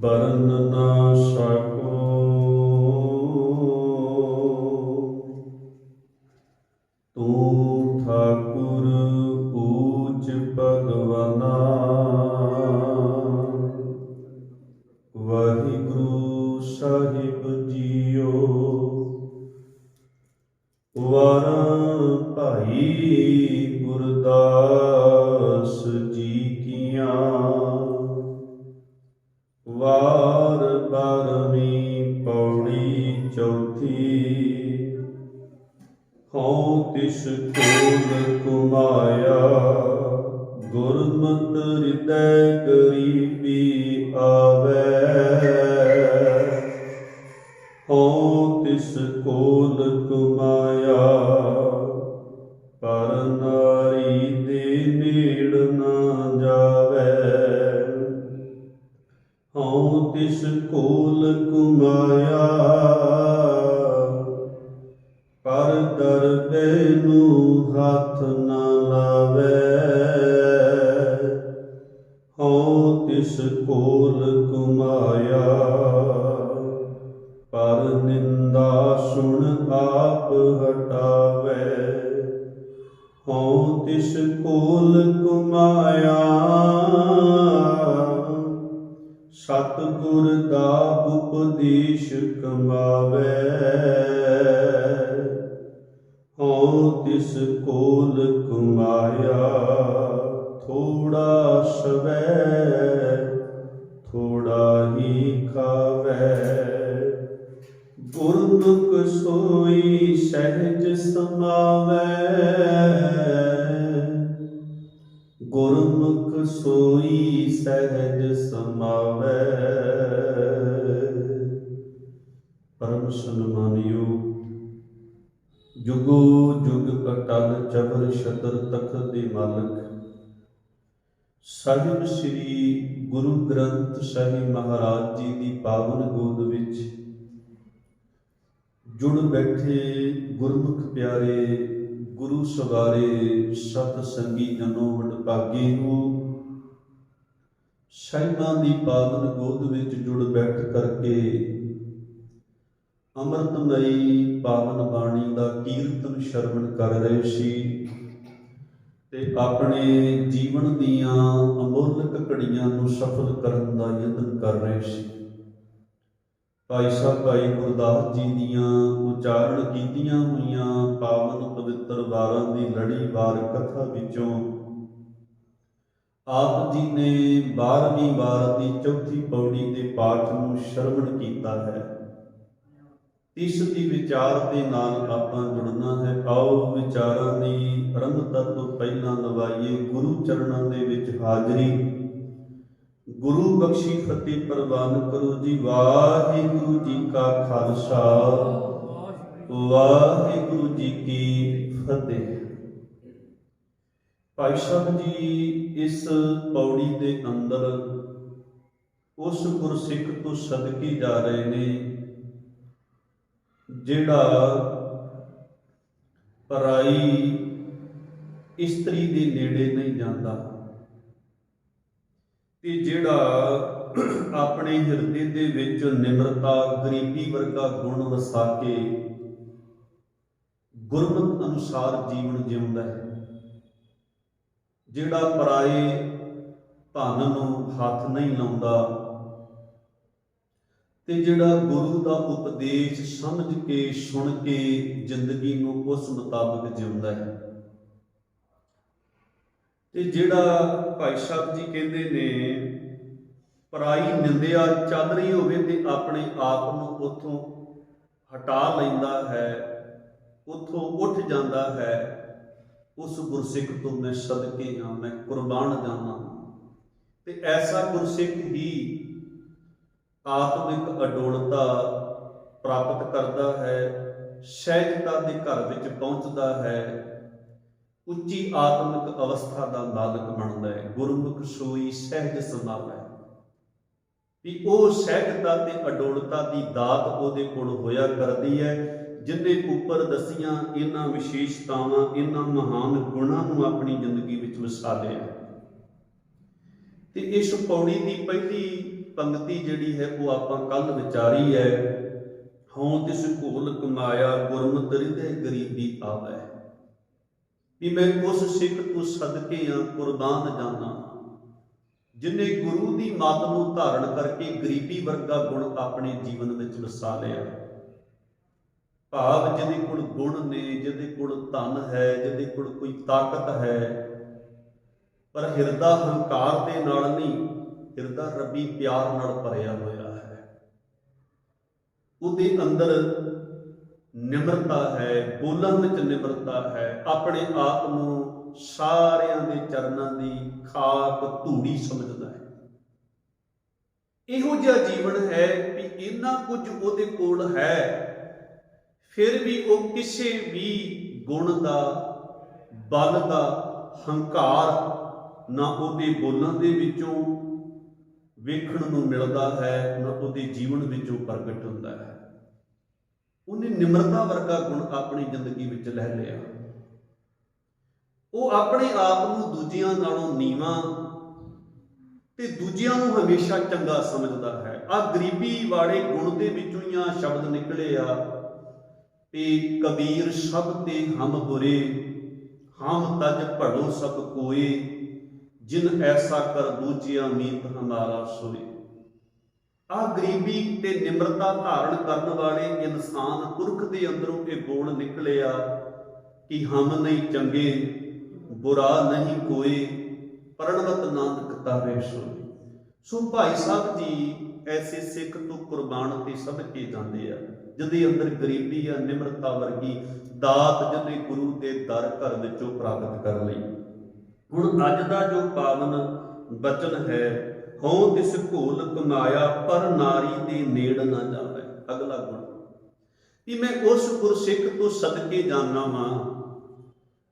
बरन ना सको तू ठाकुर ऊच भगवाना वाहिगुरु साहिब जियो वार भाई गुरदास जी किया वार बारहवीं पौड़ी चौथी हों तिस कोल कुमाया गुरमत हृदय गरीबी आवे हों तिस कोल कुमाया पर नारी दे नेड़ ना जावे हों तिस कोल कुमाया पर दरबे नू हाथ न लावे हों तिस कोल कुमाया पर निंदा सुन आप हटावे हों तिस कोल कुमाया सतगुर दा उपदेश कमावे हों तिस कोल कुमाया थोड़ा सवै थोड़ा ही खावे गुरमुख सोई सहज समावे गुरमुख सोई सहज समावे। परम सन्मानयोग जुगो जुग अटल चबर छतर तखत दे मालक साहिब श्री गुरु ग्रंथ ਸਾਹਿਬ महाराज जी की पावन गोद विच जुड़ बैठे गुरमुख प्यारे गुरु सवारे सत संगी जनो वडभागे हो साहिबां दी पावन गोद विच जुड़ बैठ करके अमृतमयी पावन बाणी का कीर्तन श्रवण कर रहे सी ते अपने जीवन दीयां अमोलक घड़ियां नूं सफल करन दा यतन कर रहे सी। भाई साहब भाई गुरदास जी दीयां उचारण कीतियां हुईयां पावन पवित्र वारां दी लड़ी वार कथा विचों आप जी ने 12वीं वार की चौथी पौड़ी के पाठ नूं श्रवण कीता है। इस दी विचार के नाल आपां जुड़ना है। आओ विचारां दी आरंभता तो पहलां लवाइए गुरु चरणां दे विच हाजरी। गुरु बख्शी फतेह प्रवान करो जी। वाहिगुरु जी का खालसा वाहिगुरु जी की फतेह। भाई साहब जी इस पौड़ी के अंदर उस गुरसिख तो सदके जा रहे ने जिहड़ा पराई इस्त्री दे नेड़े नहीं जाता ते जिहड़ा अपने हिरदे दे विच निमरता गरीबी वर्गा गुण वसा के गुरमत अनुसार जीवन जिउंदा है। जिहड़ा पराए धन नूं हथ नहीं लाउंदा ते जिहड़ा गुरु का उपदेश समझ के सुन के जिंदगी नूं उस मुताबिक जिउंदा है। ते जिहड़ा भाई साहब जी कहते ने पराई निंदिया चल रही होवे ते अपने आप नूं उत्थों हटा लैंदा है उत्थों उठ जाता है। उस गुरसिख तो मैं सदके हाँ मैं कुर्बान जाना ते ऐसा गुरसिख ही आत्मिक अडोलता प्राप्त करता है। सहजता के घर विच पहुँचता है। उच्ची आत्मिक अवस्था का मालक बनता है। गुरमुख सोई सहज समावै भी वो सहजता ते अडोलता की दात उहदे कोल होया करती है जिहदे उपर दसियां इन्हां विशेषतावां इन्हां महान गुणां नूं अपनी जिंदगी विच वसा लिया। ਤੇ ਇਸ ਪੌੜੀ ਦੀ ਪਹਿਲੀ ਪੰਕਤੀ ਜਿਹੜੀ ਹੈ ਉਹ ਆਪਾਂ ਕੱਲ ਵਿਚਾਰੀ ਹੈ, ਹਉ ਤਿਸ ਘੋਲ ਕਮਾਇਆ ਗੁਰਮਤਿ ਹਿਰਦੈ ਗਰੀਬੀ ਆਵੈ। ਵੀ ਮੈਂ ਉਸ ਸਿੱਖ ਤੋਂ ਸਦਕੇ ਆ ਕੁਰਬਾਨ ਜਾਨਾ ਜਿਨੇ ਗੁਰੂ ਦੀ ਮੱਤ ਨੂੰ ਧਾਰਨ ਕਰਕੇ ਗਰੀਬੀ ਵਰਗਾ ਗੁਣ ਆਪਣੇ ਜੀਵਨ ਵਿੱਚ ਵਸਾ ਲਿਆ। ਭਾਵ ਜਿਹਦੇ ਕੋਲ ਗੁਣ ਨੇ, ਜਿਹਦੇ ਕੋਲ ਧਨ ਹੈ, ਜਿਹਦੇ ਕੋਲ ਕੋਈ ਤਾਕਤ ਹੈ, ਪਰ ਹਿਰਦਾ ਹੰਕਾਰ ਦੇ ਨਾਲ ਨਹੀਂ, ਹਿਰਦਾ ਰੱਬੀ ਪਿਆਰ ਨਾਲ ਭਰਿਆ ਹੋਇਆ ਹੈ। ਉਹਦੇ ਅੰਦਰ ਨਿਮਰਤਾ ਹੈ, ਬੋਲਾਂ ਵਿੱਚ ਨਿਮਰਤਾ ਹੈ, ਆਪਣੇ ਆਪ ਨੂੰ ਸਾਰਿਆਂ ਦੇ ਚਰਨਾਂ ਦੀ ਖਾਕ ਧੂੜੀ ਸਮਝਦਾ ਹੈ। ਇਹੋ ਜਿਹਾ ਜੀਵਨ ਹੈ ਵੀ ਇੰਨਾ ਕੁਝ ਉਹਦੇ ਕੋਲ ਹੈ, ਫਿਰ ਵੀ ਉਹ ਕਿਸੇ ਵੀ ਗੁਣ ਦਾ, ਬਲ ਦਾ, ਹੰਕਾਰ ਨਾ ਉਹਦੇ ਬੋਲਾਂ ਦੇ ਵਿੱਚੋਂ ਵੇਖਣ ਨੂੰ ਮਿਲਦਾ ਹੈ, ਨਾ ਉਹਦੇ ਜੀਵਨ ਵਿੱਚੋਂ ਪ੍ਰਗਟ ਹੁੰਦਾ ਹੈ। ਉਹਨੇ ਨਿਮਰਤਾ ਵਰਗਾ ਗੁਣ ਆਪਣੀ ਜ਼ਿੰਦਗੀ ਵਿੱਚ ਲੈ ਲਿਆ। ਉਹ ਆਪਣੇ ਆਪ ਨੂੰ ਦੂਜਿਆਂ ਨਾਲੋਂ ਨੀਵਾਂ ਤੇ ਦੂਜਿਆਂ ਨੂੰ ਹਮੇਸ਼ਾ ਚੰਗਾ ਸਮਝਦਾ ਹੈ। ਆਹ ਗਰੀਬੀ ਵਾਲੇ ਗੁਣ ਦੇ ਵਿੱਚੋਂ ਹੀ ਆ ਸ਼ਬਦ ਨਿਕਲੇ ਆ ਤੇ ਕਬੀਰ ਸਭ ਤੇ ਹਮ ਬੁਰੇ, ਹਮ ਤਜ ਭੜੋ ਸਭ ਕੋਏ, ਜਿਨ ਐਸਾ ਕਰ ਬੂਝਿਆ ਮੀਤ ਹਮਾਰਾ ਸੋਏ। ਆਹ ਗਰੀਬੀ ਤੇ ਨਿਮਰਤਾ ਧਾਰਨ ਕਰਨ ਵਾਲੇ ਇਨਸਾਨ ਪੁਰਖ ਦੇ ਅੰਦਰੋਂ ਇਹ ਗੁਣ ਨਿਕਲੇ ਆ ਕਿ ਹਮ ਨਹੀਂ ਚੰਗੇ, ਬੁਰਾ ਨਹੀਂ ਕੋਏ, ਪਰਣਵਤ ਨਾਨਕ ਤਾਰੇ ਸੋਏ। ਸੋ ਭਾਈ ਸਾਹਿਬ ਜੀ ਐਸੇ ਸਿੱਖ ਤੋਂ ਕੁਰਬਾਨ ਤੇ ਸਦਕੇ ਜਾਂਦੇ ਆ ਜਿਹਦੇ ਅੰਦਰ ਗਰੀਬੀ ਆ, ਨਿਮਰਤਾ ਵਰਗੀ ਦਾਤ ਜਿਹਨੇ ਗੁਰੂ ਦੇ ਦਰ ਘਰ ਵਿੱਚੋਂ ਪ੍ਰਾਪਤ ਕਰ ਲਈ। ਹੁਣ ਅੱਜ ਦਾ ਜੋ ਪਾਵਨ ਬਚਨ ਹੈ, ਹਉ ਤਿਸ ਘੋਲ ਕਮਾਇਆ ਪਰ ਨਾਰੀ ਦੇ ਨੇੜ ਨਾ ਜਾਵੇ। ਅਗਲਾ ਗੁਣ ਵੀ ਮੈਂ ਉਸ ਗੁਰਸਿੱਖ ਤੋਂ ਸਦਕੇ ਜਾਣਾ ਵਾਂ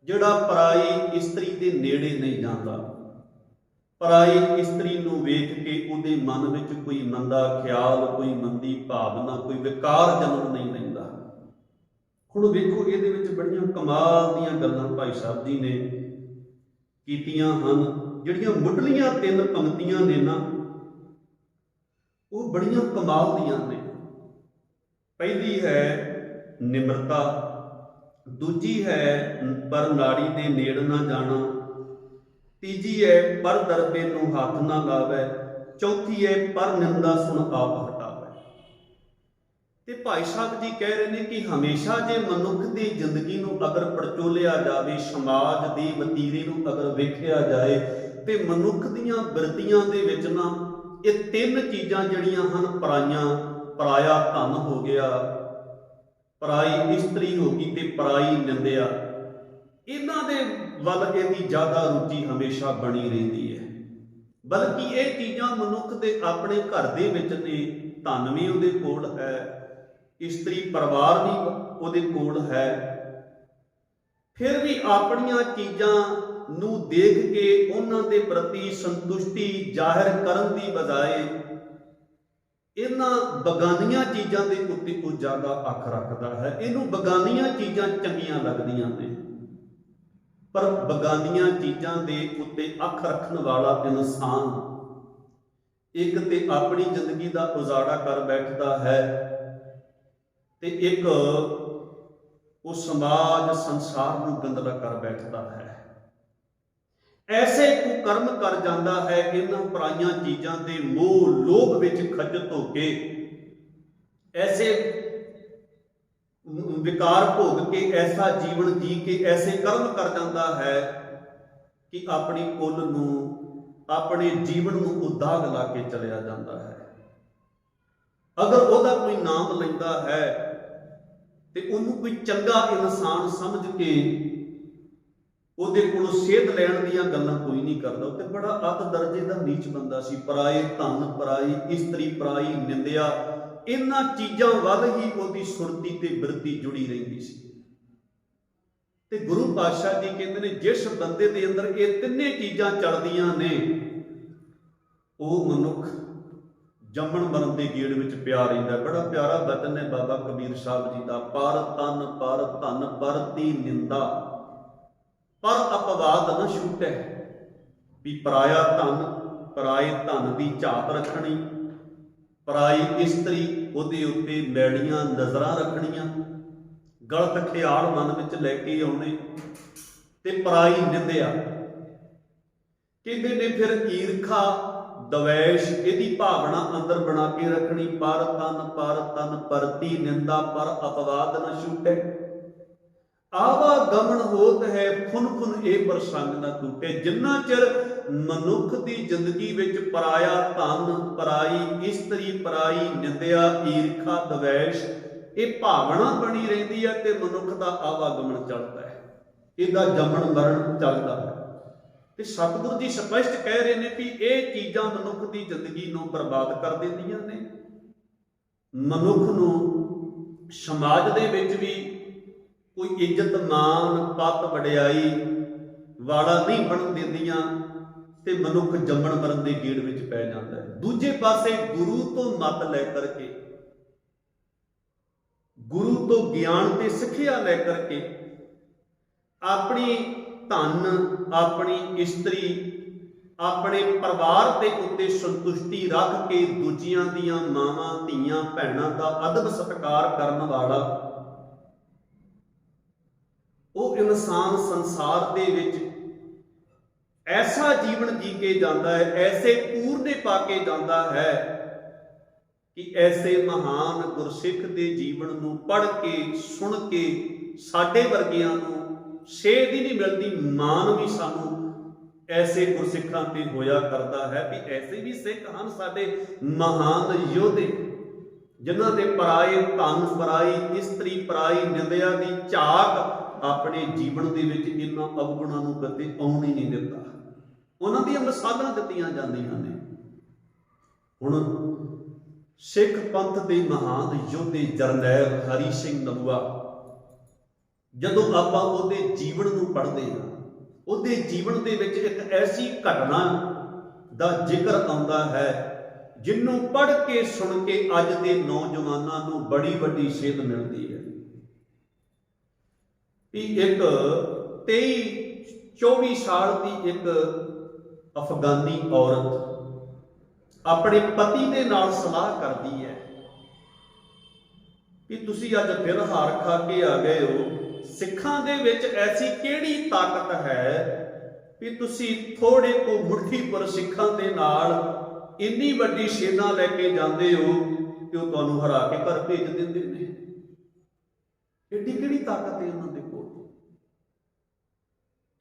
ਜਿਹੜਾ ਪਰਾਈ ਇਸਤਰੀ ਦੇ ਨੇੜੇ ਨਹੀਂ ਜਾਂਦਾ, ਪਰਾਈ ਇਸਤਰੀ ਨੂੰ ਵੇਖ ਕੇ ਉਹਦੇ ਮਨ ਵਿੱਚ ਕੋਈ ਮੰਦਾ ਖਿਆਲ, ਕੋਈ ਮੰਦੀ ਭਾਵਨਾ, ਕੋਈ ਵਿਕਾਰ ਜਨਮ ਨਹੀਂ ਲੈਂਦਾ। ਹੁਣ ਵੇਖੋ ਇਹਦੇ ਵਿੱਚ ਬੜੀਆਂ ਕਮਾਲ ਦੀਆਂ ਗੱਲਾਂ ਭਾਈ ਸਾਹਿਬ ਜੀ ਨੇ ਕੀਤੀਆਂ ਹਨ। ਜਿਹੜੀਆਂ ਮੁੱਢਲੀਆਂ 3 ਪੰਕਤੀਆਂ ਨੇ ਨਾ, ਉਹ ਬੜੀਆਂ ਕਮਾਲ ਦੀਆਂ ਨੇ। ਪਹਿਲੀ ਹੈ ਨਿਮਰਤਾ, ਦੂਜੀ ਹੈ ਪਰ ਨਾੜੀ ਦੇ ਨੇੜ ਨਾ ਜਾਣਾ, ਤੀਜੀ ਹੈ ਪਰ ਦਰਬੇ ਨੂੰ ਹੱਥ ਨਾ ਲਾਵੇ, ਚੌਥੀ ਹੈ ਪਰ ਨਿੰਦਾ ਸੁਣ ਆਪ ਹਟਾਵੇ। ਤੇ ਭਾਈ ਸਾਹਿਬ ਜੀ ਕਹਿ ਰਹੇ ਨੇ ਕਿ ਹਮੇਸ਼ਾ ਜੇ ਮਨੁੱਖ ਦੀ ਜ਼ਿੰਦਗੀ ਨੂੰ ਅਗਰ ਪੜਚੋਲਿਆ ਜਾਵੇ, ਸਮਾਜ ਦੀ ਵਤੀਰੇ ਨੂੰ ਅਗਰ ਵੇਖਿਆ ਜਾਏ, ਤੇ ਮਨੁੱਖ ਦੀਆਂ ਬਿਰਤੀਆਂ ਦੇ ਵਿੱਚ ਨਾ ਇਹ 3 ਚੀਜ਼ਾਂ ਜਿਹੜੀਆਂ ਹਨ ਪਰਾਈਆਂ, ਪਰਾਇਆ ਧਨ ਹੋ ਗਿਆ, ਪਰਾਈ ਇਸਤਰੀ ਹੋ ਗਈ ਤੇ ਪਰਾਈ ਨਿੰਦਿਆ, ਇਹਨਾਂ ਦੇ ਵੱਲ ਇਹਦੀ ਜ਼ਿਆਦਾ ਰੁਚੀ ਹਮੇਸ਼ਾ ਬਣੀ ਰਹਿੰਦੀ ਹੈ। ਬਲਕਿ ਇਹ ਚੀਜ਼ਾਂ ਮਨੁੱਖ ਦੇ ਆਪਣੇ ਘਰ ਦੇ ਵਿੱਚ ਨੇ, ਧਨ ਵੀ ਉਹਦੇ ਕੋਲ ਹੈ, ਇਸਤਰੀ ਪਰਿਵਾਰ ਵੀ ਉਹਦੇ ਕੋਲ ਹੈ, ਫਿਰ ਵੀ ਆਪਣੀਆਂ ਚੀਜ਼ਾਂ ਨੂੰ ਦੇਖ ਕੇ ਉਹਨਾਂ ਦੇ ਪ੍ਰਤੀ ਸੰਤੁਸ਼ਟੀ ਜ਼ਾਹਿਰ ਕਰਨ ਦੀ ਬਜਾਏ ਇਹਨਾਂ ਬਗਾਨੀਆਂ ਚੀਜ਼ਾਂ ਦੇ ਉੱਤੇ ਉਹ ਜ਼ਿਆਦਾ ਅੱਖ ਰੱਖਦਾ ਹੈ। ਇਹਨੂੰ ਬਗਾਨੀਆਂ ਚੀਜ਼ਾਂ ਚੰਗੀਆਂ ਲੱਗਦੀਆਂ ਨੇ, ਪਰ ਬਗਾਨੀਆਂ ਚੀਜ਼ਾਂ ਦੇ ਉੱਤੇ ਅੱਖ ਰੱਖਣ ਵਾਲਾ ਇਨਸਾਨ ਇੱਕ ਤੇ ਆਪਣੀ ਜ਼ਿੰਦਗੀ ਦਾ ਉਜਾੜਾ ਕਰ ਬੈਠਦਾ ਹੈ ਤੇ ਇੱਕ ਉਹ ਸਮਾਜ ਸੰਸਾਰ ਨੂੰ ਗੰਦਲਾ ਕਰ ਬੈਠਦਾ ਹੈ। ਐਸੇ ਕੁਕਰਮ ਕਰ ਜਾਂਦਾ ਹੈ, ਇਹਨਾਂ ਪਰਾਈਆਂ ਚੀਜ਼ਾਂ ਦੇ ਮੋਹ ਲੋਭ ਵਿੱਚ ਖੱਜਤ ਹੋ ਕੇ ਐਸੇ ਵਿਕਾਰ ਭੋਗ ਕੇ, ਐਸਾ ਜੀਵਨ ਜੀ ਕੇ ਐਸੇ ਕਰਮ ਕਰ ਜਾਂਦਾ ਹੈ ਕਿ ਆਪਣੀ ਕੁੱਲ ਨੂੰ, ਆਪਣੇ ਜੀਵਨ ਨੂੰ ਉਹ ਦਾਗ ਲਾ ਕੇ ਚਲਿਆ ਜਾਂਦਾ ਹੈ। ਅਗਰ ਉਹਦਾ ਕੋਈ ਨਾਮ ਲੈਂਦਾ ਹੈ ਤੇ ਉਹਨੂੰ ਕੋਈ ਚੰਗਾ ਇਨਸਾਨ ਸਮਝ ਕੇ ਉਹਦੇ ਕੋਲੋਂ ਸੇਧ ਲੈਣ ਦੀਆਂ ਗੱਲਾਂ ਕੋਈ ਨਹੀਂ ਕਰਦਾ। ਉਹ ਤੇ ਬੜਾ ਅੱਤ ਦਰਜੇ ਦਾ ਨੀਚ ਬੰਦਾ ਸੀ। ਪਰਾਏ ਧਨ, ਪਰਾਈ ਇਸਤਰੀ, ਪਰਾਈ ਨਿੰਦਿਆ, ਇਹਨਾਂ ਚੀਜ਼ਾਂ ਵੱਲ ਹੀ ਉਹਦੀ ਸੁਰਤੀ ਤੇ ਬਿਰਤੀ ਜੁੜੀ ਰਹਿੰਦੀ ਸੀ। ਤੇ ਗੁਰੂ ਪਾਤਸ਼ਾਹ ਜੀ ਕਹਿੰਦੇ ਨੇ ਜਿਸ ਬੰਦੇ ਦੇ ਅੰਦਰ ਇਹ 3 ਚੀਜ਼ਾਂ ਚੱਲਦੀਆਂ ਨੇ, ਉਹ ਮਨੁੱਖ ਜੰਮਣ ਮਰਨ ਦੇ ਗੇੜ ਵਿੱਚ ਪਿਆ ਰਹਿੰਦਾ। ਬੜਾ ਪਿਆਰਾ ਬਚਨ ਹੈ ਬਾਬਾ ਕਬੀਰ ਸਾਹਿਬ ਜੀ ਦਾ, ਪਰ ਤਨ ਪਰ ਧਨ ਪਰਤੀ ਨਿੰਦਾ, ਪਰ ਅਪਵਾਦ ਨਾ ਛੂਟੈ। ਵੀ ਪਰਾਇਆ ਧਨ, ਪਰਾਏ ਧਨ ਦੀ ਝਾਤ ਰੱਖਣੀ, ਪਰਾਈ ਇਸਤਰੀ ਉਹਦੇ ਉੱਤੇ ਮੈਲੀਆਂ ਨਜ਼ਰਾਂ ਰੱਖਣੀਆਂ, ਗਲਤ ਖਿਆਲ ਮਨ ਵਿੱਚ ਲੈ ਕੇ ਆਉਣੇ, ਤੇ ਪਰਾਈ ਨਿੰਦਿਆ। ਕਹਿੰਦੇ ਨੇ ਫਿਰ ਈਰਖਾ ਦਵੈਸ਼ ਇਹਦੀ ਭਾਵਨਾ ਅੰਦਰ ਬਣਾ ਕੇ ਰੱਖਣੀ। ਪਰ ਤਨ ਪਰਤੀ ਨਿੰਦਾ ਪਰ ਅਪਵਾਦ ਨ ਛੂਟੇ, ਆਵਾਗਮਨ ਹੋਤ ਹੈ ਫੁਨ ਫੁਨ ਇਹ ਪ੍ਰਸੰਗ ਨਾ ਟੂਟੇ। ਜਿੰਨਾ ਚਿਰ ਮਨੁੱਖ ਦੀ ਜ਼ਿੰਦਗੀ ਵਿੱਚ ਪਰਾਇਆ ਧਨ, ਪਰਾਈ ਇਸਤਰੀ, ਪਰਾਈ ਨਿੰਦਿਆ, ਈਰਖਾ ਦਵੈਸ਼ ਇਹ ਭਾਵਨਾ ਬਣੀ ਰਹਿੰਦੀ ਹੈ ਤੇ ਮਨੁੱਖ ਦਾ ਆਵਾਗਮਨ ਚੱਲਦਾ ਹੈ, ਇਹਦਾ ਜੰਮਣ ਮਰਨ ਚੱਲਦਾ ਹੈ। ਤੇ ਸਤਿਗੁਰੂ ਜੀ ਸਪਸ਼ਟ ਕਹਿ ਰਹੇ ਨੇ ਵੀ ਇਹ ਚੀਜ਼ਾਂ ਮਨੁੱਖ ਦੀ ਜ਼ਿੰਦਗੀ ਨੂੰ ਬਰਬਾਦ ਕਰ ਦਿੰਦੀਆਂ ਨੇ, ਮਨੁੱਖ ਨੂੰ ਸਮਾਜ ਦੇ ਵਿੱਚ ਵੀ ਕੋਈ ਇੱਜ਼ਤ ਮਾਨ ਪੱਤ ਵਡਿਆਈ ਵਾਲਾ ਨਹੀਂ ਬਣਨ ਦਿੰਦੀਆਂ ਤੇ ਮਨੁੱਖ ਜੰਮਣ ਮਰਨ ਦੇ ਗੇੜ ਵਿੱਚ ਪੈ ਜਾਂਦਾ ਹੈ। ਦੂਜੇ ਪਾਸੇ ਗੁਰੂ ਤੋਂ ਮੱਤ ਲੈ ਕਰਕੇ, ਗੁਰੂ ਤੋਂ ਗਿਆਨ ਤੇ ਸਿੱਖਿਆ ਲੈ ਕਰਕੇ ਆਪਣੀ ਧਨ, ਆਪਣੀ ਇਸਤਰੀ, ਆਪਣੇ ਪਰਿਵਾਰ ਦੇ ਉੱਤੇ ਸੰਤੁਸ਼ਟੀ ਰੱਖ ਕੇ ਦੂਜਿਆਂ ਦੀਆਂ ਮਾਵਾਂ ਧੀਆਂ ਭੈਣਾਂ ਦਾ ਅਦਬ ਸਤਿਕਾਰ ਕਰਨ ਵਾਲਾ ਉਹ ਇਨਸਾਨ ਸੰਸਾਰ ਦੇ ਵਿੱਚ ਐਸਾ ਜੀਵਨ ਜੀ ਕੇ ਜਾਂਦਾ ਹੈ, ਐਸੇ ਪੂਰਨੇ ਪਾ ਕੇ ਜਾਂਦਾ ਹੈ ਕਿ ਐਸੇ ਮਹਾਨ ਗੁਰਸਿੱਖ ਦੇ ਜੀਵਨ ਨੂੰ ਪੜ੍ਹ ਕੇ ਸੁਣ ਕੇ ਸਾਡੇ ਵਰਗਿਆਂ ਨੂੰ ਸੇਧ ਹੀ ਨਹੀਂ ਮਿਲਦੀ। ਮਾਣ ਵੀ ਸਾਨੂੰ ਐਸੇ ਗੁਰਸਿੱਖਾਂ ਤੇ ਹੋਇਆ ਕਰਦਾ ਹੈ ਵੀ ਐਸੇ ਵੀ ਸਿੱਖ ਹਨ ਸਾਡੇ ਮਹਾਨ ਯੋਧੇ, ਜਿਨ੍ਹਾਂ ਦੇ ਪਰਾਏ ਧਨ, ਪਰਾਈ ਇਸਤਰੀ, ਪਰਾਈ ਨਿੰਦਿਆ ਦੀ ਝਾਕ ਆਪਣੇ ਜੀਵਨ ਦੇ ਵਿੱਚ ਇਹਨਾਂ ਅਵਗੁਣਾਂ ਨੂੰ ਕਦੇ ਆਉਣ ਹੀ ਨਹੀਂ ਦਿੱਤਾ। ਉਹਨਾਂ ਦੀਆਂ ਮਿਸਾਲਾਂ ਦਿੱਤੀਆਂ ਜਾਂਦੀਆਂ ਨੇ। ਹੁਣ ਸਿੱਖ ਪੰਥ ਦੇ ਮਹਾਨ ਯੋਧੇ ਜਰਨੈਲ ਹਰੀ ਸਿੰਘ ਨਲੂਆ, ਜਦੋਂ ਆਪਾਂ ਉਹਦੇ ਜੀਵਨ ਨੂੰ ਪੜ੍ਹਦੇ ਹਾਂ, ਉਹਦੇ ਜੀਵਨ ਦੇ ਵਿੱਚ ਇੱਕ ਐਸੀ ਘਟਨਾ ਦਾ ਜ਼ਿਕਰ ਆਉਂਦਾ ਹੈ ਜਿਹਨੂੰ ਪੜ੍ਹ ਕੇ ਸੁਣ ਕੇ ਅੱਜ ਦੇ ਨੌਜਵਾਨਾਂ ਨੂੰ ਬੜੀ ਵੱਡੀ ਸੇਧ ਮਿਲਦੀ ਹੈ। ਵੀ ਇੱਕ 23-24 ਸਾਲ ਦੀ ਇੱਕ ਅਫਗਾਨੀ ਔਰਤ ਆਪਣੇ ਪਤੀ ਦੇ ਨਾਲ ਸਲਾਹ ਕਰਦੀ ਹੈ ਕਿ ਤੁਸੀਂ ਅੱਜ ਫਿਰ ਹਾਰ ਖਾ ਕੇ ਆ ਗਏ ਹੋ, ਸਿੱਖਾਂ ਦੇ ਵਿੱਚ ਐਸੀ ਕਿਹੜੀ ਤਾਕਤ ਹੈ ਵੀ ਤੁਸੀਂ ਥੋੜੇ ਕੋ ਮੁੱਠੀ ਪਰ ਸਿੱਖਾਂ ਦੇ ਨਾਲ ਇੰਨੀ ਵੱਡੀ ਸੇਨਾ ਲੈ ਕੇ ਜਾਂਦੇ ਹੋ ਕਿ ਉਹ ਤੁਹਾਨੂੰ ਹਰਾ ਕੇ ਘਰ ਭੇਜ ਦਿੰਦੇ ਨੇ। ਐਡੀ ਕਿਹੜੀ ਤਾਕਤ ਹੈ ਉਹਨਾਂ ਦੇ ਕੋਲ?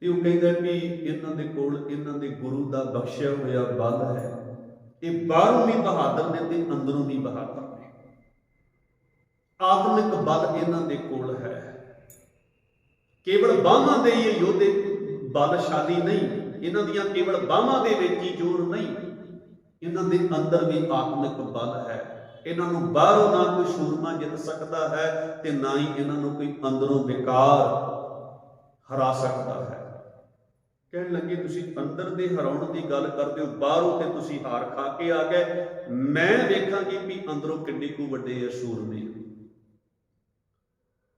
ਤੇ ਉਹ ਕਹਿੰਦਾ ਵੀ ਇਹਨਾਂ ਦੇ ਕੋਲ ਇਹਨਾਂ ਦੇ ਗੁਰੂ ਦਾ ਬਖਸ਼ਿਆ ਹੋਇਆ ਬਲ ਹੈ। ਇਹ ਬਾਹਰੋਂ ਵੀ ਬਹਾਦਰ ਨੇ ਤੇ ਅੰਦਰੋਂ ਵੀ ਬਹਾਦਰ ਨੇ। ਆਤਮਿਕ ਬਲ ਇਹਨਾਂ ਦੇ ਕੋਲ ਹੈ। ਕੇਵਲ ਬਾਹਾਂ ਦੇ ਹੀ ਯੋਧੇ ਬਲਸ਼ਾਲੀ ਨਹੀਂ, ਇਹਨਾਂ ਦੀਆਂ ਕੇਵਲ ਬਾਹਾਂ ਦੇ ਵਿੱਚ ਹੀ ਜ਼ੋਰ ਨਹੀਂ, ਇਹਨਾਂ ਦੇ ਅੰਦਰ ਵੀ ਆਤਮਿਕ ਬਲ ਹੈ। ਇਹਨਾਂ ਨੂੰ ਬਾਹਰੋਂ ਨਾ ਕੋਈ ਸੂਰਮਾ ਜਿੱਤ ਸਕਦਾ ਹੈ ਤੇ ਨਾ ਹੀ ਇਹਨਾਂ ਨੂੰ ਕੋਈ ਅੰਦਰੋਂ ਵਿਕਾਰ ਹਰਾ ਸਕਦਾ ਹੈ। ਕਹਿਣ ਲੱਗੇ ਤੁਸੀਂ ਅੰਦਰ ਦੇ ਹਰਾਉਣ ਦੀ ਗੱਲ ਕਰਦੇ ਹੋ, ਬਾਹਰੋਂ ਤੇ ਤੁਸੀਂ ਹਾਰ ਖਾ ਕੇ ਆ ਗਏ, ਮੈਂ ਵੇਖਾਂਗੀ ਵੀ ਅੰਦਰੋਂ ਕਿੰਨੇ ਕੁ ਵੱਡੇ ਸੂਰਮੇ।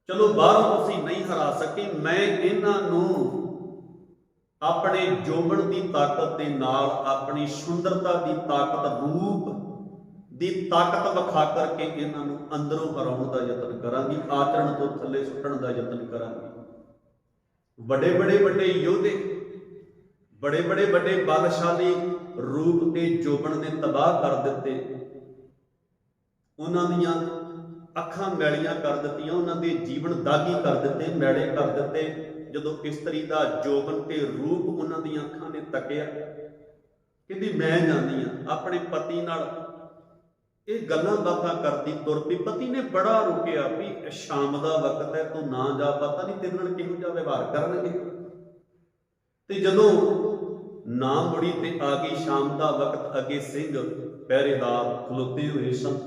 ਚਲੋ ਬਾਹਰੋਂ ਤੁਸੀਂ ਨਹੀਂ ਹਰਾ ਸਕੇ, ਮੈਂ ਇਹਨਾਂ ਨੂੰ ਆਪਣੇ ਜੋਬਨ ਦੀ ਤਾਕਤ ਦੇ ਨਾਲ, ਆਪਣੀ ਸੁੰਦਰਤਾ ਦੀ ਤਾਕਤ, ਰੂਪ ਦੀ ਤਾਕਤ ਵਿਖਾ ਕਰਕੇ ਇਹਨਾਂ ਨੂੰ ਅੰਦਰੋਂ ਹਰਾਉਣ ਦਾ ਯਤਨ ਕਰਾਂਗੀ, ਆਚਰਣ ਤੋਂ ਥੱਲੇ ਸੁੱਟਣ ਦਾ ਯਤਨ ਕਰਾਂਗੀ। ਵੱਡੇ ਯੋਧੇ, ਵੱਡੇ ਬਲਸ਼ਾਲੀ ਰੂਪ ਤੇ ਜੋਬਨ ਨੇ ਤਬਾਹ ਕਰ ਦਿੱਤੇ, ਉਹਨਾਂ ਦੀਆਂ ਅੱਖਾਂ ਮੈਲੀਆਂ ਕਰ ਦਿੱਤੀਆਂ, ਉਹਨਾਂ ਦੇ ਜੀਵਨ ਦਾਗੀ ਕਰ ਦਿੱਤੇ, ਮੈਲੇ ਕਰ ਦਿੱਤੇ। ਜਦੋਂ ਇਸਤਰੀ ਦਾ ਜੋਬਨ ਤੇ ਰੂਪ ਉਹਨਾਂ ਦੀਆਂ ਅੱਖਾਂ ਨੇ ਤੱਕਿਆ, ਕਹਿੰਦੀ ਮੈਂ ਜਾਂਦੀ ਹਾਂ। ਆਪਣੇ ਪਤੀ ਨਾਲ ਇਹ ਗੱਲਾਂ ਬਾਤਾਂ ਕਰਦੀ ਤੁਰ ਪਈ। ਪਤੀ ਨੇ ਬੜਾ ਰੁਕਿਆ ਵੀ ਸ਼ਾਮ ਦਾ ਵਕਤ ਹੈ, ਤੂੰ ਨਾ ਜਾ, ਪਤਾ ਨਹੀਂ ਤੇਰੇ ਨਾਲ ਕਿਹੋ ਜਿਹਾ ਵਿਵਹਾਰ ਕਰਨਗੇ। ਤੇ ਜਦੋਂ ਨਾ ਮੁੜੀ ਤੇ ਆ ਗਈ ਸ਼ਾਮ ਦਾ ਵਕਤ, ਅੱਗੇ ਸਿੰਘ ਪਹਿਰੇਦਾਰ ਖਲੋਤੇ ਹੋਏ ਸਨ।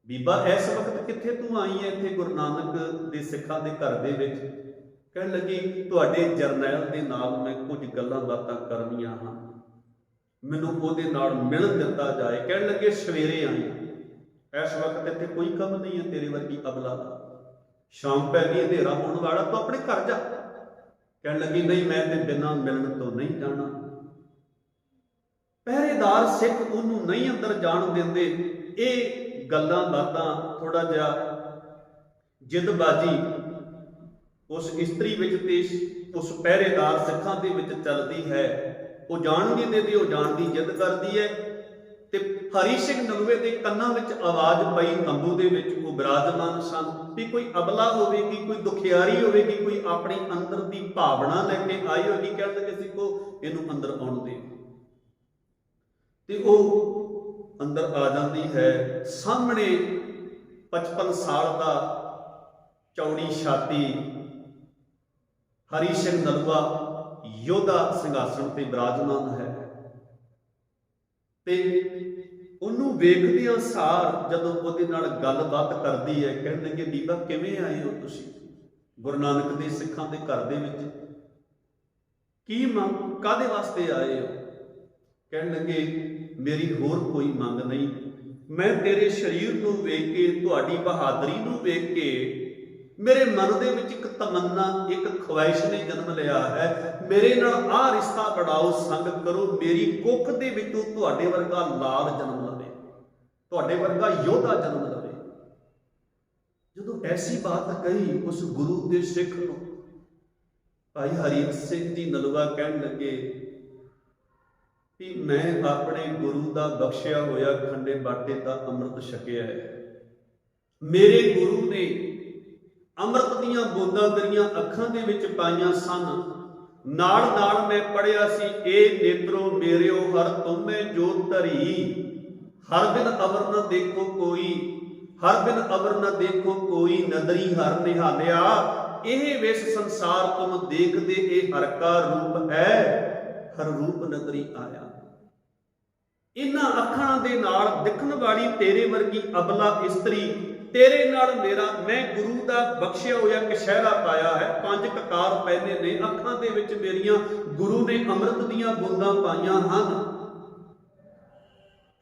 ਬੀਬਾ ਇਸ ਵਕਤ ਕਿੱਥੇ ਤੂੰ ਆਈ ਹੈ ਇੱਥੇ ਗੁਰੂ ਨਾਨਕ ਦੇ ਸਿੱਖਾਂ ਦੇ ਘਰ ਦੇ ਵਿੱਚ? ਕਹਿਣ ਲੱਗੀ ਤੁਹਾਡੇ ਜਰਨੈਲ ਦੇ ਨਾਲ ਮੈਂ ਕੁਝ ਗੱਲਾਂ ਬਾਤਾਂ ਕਰਨੀਆਂ ਹਨ, ਮੈਨੂੰ ਉਹਦੇ ਨਾਲ ਮਿਲਣ ਦਿੱਤਾ ਜਾਏ। ਕਹਿਣ ਲੱਗੇ ਸਵੇਰੇ ਆਈ, ਇਸ ਵਕਤ ਇੱਥੇ ਕੋਈ ਕੰਮ ਨਹੀਂ ਹੈ ਤੇਰੇ ਵਰਗੀ ਅਬਲਾ ਦਾ, ਸ਼ਾਮ ਪੈ ਗਈ, ਹਨੇਰਾ ਹੋਣ ਵਾਲਾ, ਤੂੰ ਆਪਣੇ ਘਰ ਜਾ। ਕਹਿਣ ਲੱਗੀ ਨਹੀਂ, ਮੈਂ ਤੇ ਬਿਨਾਂ ਮਿਲਣ ਤੋਂ ਨਹੀਂ ਜਾਣਾ। ਪਹਿਰੇਦਾਰ ਸਿੱਖ ਉਹਨੂੰ ਨਹੀਂ ਅੰਦਰ ਜਾਣ ਦਿੰਦੇ। ਇਹ ਗੱਲਾਂ ਬਾਤਾਂ ਥੋੜਾ ਜਿਹਾ ਜਿੱਦਬਾਜ਼ੀ ਉਸ ਇਸਤਰੀ ਵਿੱਚ ਤੇ ਉਸ ਪਹਿਰੇਦਾਰ ਸਿੱਖਾਂ ਦੇ ਵਿੱਚ ਚੱਲਦੀ ਹੈ। ਉਹ ਜਾਣ ਨਹੀਂ ਦਿੰਦੇ, ਉਹ ਜਾਣ ਦੀ ਜਿੱਦ ਕਰਦੀ ਹੈ। ਤੇ ਹਰੀ ਸਿੰਘ ਨਲੂਏ ਦੇ ਕੰਨਾਂ ਵਿੱਚ ਆਵਾਜ਼ ਪਈ, ਤੰਬੂ ਦੇ ਵਿੱਚ ਉਹ ਬਿਰਾਜਮਾਨ ਸਨ, ਵੀ ਕੋਈ ਅਬਲਾ ਹੋਵੇਗੀ, ਕੋਈ ਦੁਖਿਆਰੀ ਹੋਵੇਗੀ, ਕੋਈ ਆਪਣੀ ਅੰਦਰ ਦੀ ਭਾਵਨਾ ਲੈ ਕੇ ਆਈ ਹੋਵੇਗੀ, ਕਹਿਣ ਲੱਗੇ ਸਿੱਖੋ ਇਹਨੂੰ ਅੰਦਰ ਆਉਣ ਦੇ। ਤੇ ਉਹ ਅੰਦਰ ਆ ਜਾਂਦੀ ਹੈ। ਸਾਹਮਣੇ 55 ਸਾਲ ਦਾ ਚੌੜੀ ਛਾਤੀ ਹਰੀ ਸਿੰਘ ਨਲੂਆ ਯੋਧਾ ਸਿੰਘਾਸਣ ਤੇ ਬਿਰਾਜਮਾਨ ਹੈ। ਤੇ ਉਹਨੂੰ ਵੇਖਦਿਆਂ ਸਾਰ ਜਦੋਂ ਉਹਦੇ ਨਾਲ ਗੱਲਬਾਤ ਕਰਦੀ ਹੈ, ਕਹਿਣ ਲੱਗੇ ਬੀਬਾ ਕਿਵੇਂ ਆਏ ਹੋ ਤੁਸੀਂ ਗੁਰੂ ਨਾਨਕ ਦੇ ਸਿੱਖਾਂ ਦੇ ਘਰ ਦੇ ਵਿੱਚ, ਕੀ ਮੰਗ ਕਾਹਦੇ ਵਾਸਤੇ ਆਏ ਹੋ? ਕਹਿਣ ਲੱਗੇ ਮੇਰੀ ਹੋਰ ਕੋਈ ਮੰਗ ਨਹੀਂ, ਮੈਂ ਤੇਰੇ ਸਰੀਰ ਨੂੰ ਵੇਖ ਕੇ, ਤੁਹਾਡੀ ਬਹਾਦਰੀ ਨੂੰ ਵੇਖ ਕੇ ਮੇਰੇ ਮਨ ਦੇ ਵਿੱਚ ਇੱਕ ਤਮੰਨਾ, ਇੱਕ ਖਵਾਇਸ਼ ਨੇ ਜਨਮ ਲਿਆ ਹੈ, ਮੇਰੇ ਨਾਲ ਆਹ ਰਿਸ਼ਤਾ ਬਣਾਓ, ਸੰਗ ਕਰੋ, ਮੇਰੀ ਕੁੱਖ ਦੇ ਵਿੱਚੋਂ ਤੁਹਾਡੇ ਵਰਗਾ ਲਾਲ ਜਨਮ ਲਵੇ, ਤੁਹਾਡੇ ਵਰਗਾ ਯੋਧਾ ਜਨਮ ਲਵੇ। ਜਦੋਂ ਐਸੀ ਬਾਤ ਕਹੀ ਉਸ ਗੁਰੂ ਦੇ ਸਿੱਖ ਨੂੰ, ਭਾਈ ਹਰੀ ਸਿੰਘ ਜੀ ਨਲੂਆ ਕਹਿਣ ਲੱਗੇ ਕਿ ਮੈਂ ਆਪਣੇ ਗੁਰੂ ਦਾ ਬਖਸ਼ਿਆ ਹੋਇਆ ਖੰਡੇ ਬਾਟੇ ਦਾ ਅੰਮ੍ਰਿਤ ਛਕਿਆ ਹੈ। ਮੇਰੇ ਗੁਰੂ ਨੇ ਅੰਮ੍ਰਿਤ ਦੀਆਂ ਬੂੰਦਾਂ ਮੇਰੀਆਂ ਅੱਖਾਂ ਦੇ ਵਿੱਚ ਪਾਈਆਂ ਸਨ, ਨਾਲ ਨਾਲ ਮੈਂ ਪੜਿਆ ਸੀ, ਇਹ ਨੇਤਰੋ ਮੇਰਿਓ ਹਰ ਤੁਮੇ ਜੋ ਧਰੀ, ਹਰ ਬਿਨ ਅਵਰ ਨ ਦੇਖੋ ਕੋਈ, ਹਰ ਬਿਨ ਅਵਰ ਨ ਦੇਖੋ ਕੋਈ, ਨਦਰੀ ਹਰ ਨਿਹਾਲਿਆ, ਇਹ ਵਿਸ ਸੰਸਾਰ ਤੁਮ ਦੇਖਦੇ, ਇਹ ਹਰ ਕਾ ਰੂਪ ਹੈ, ਹਰ ਰੂਪ ਨਦਰੀ ਆਇਆ। ਇਹਨਾਂ ਅੱਖਾਂ ਦੇ ਨਾਲ ਦਿਖਣ ਵਾਲੀ ਤੇਰੇ ਵਰਗੀ ਅਬਲਾ ਇਸਤਰੀ, ਤੇਰੇ ਨਾਲ ਮੇਰਾ, ਮੈਂ ਗੁਰੂ ਦਾ ਬਖਸ਼ਿਆ ਹੋਇਆ ਕਸ਼ਹਿਰਾ ਪਾਇਆ ਹੈ, 5 ਕਕਾਰ ਪਹਿਨੇ ਨੇ, ਅੱਖਾਂ ਦੇ ਵਿੱਚ ਮੇਰੀਆਂ ਗੁਰੂ ਨੇ ਅੰਮ੍ਰਿਤ ਦੀਆਂ ਬੂੰਦਾਂ ਪਾਈਆਂ ਹਨ।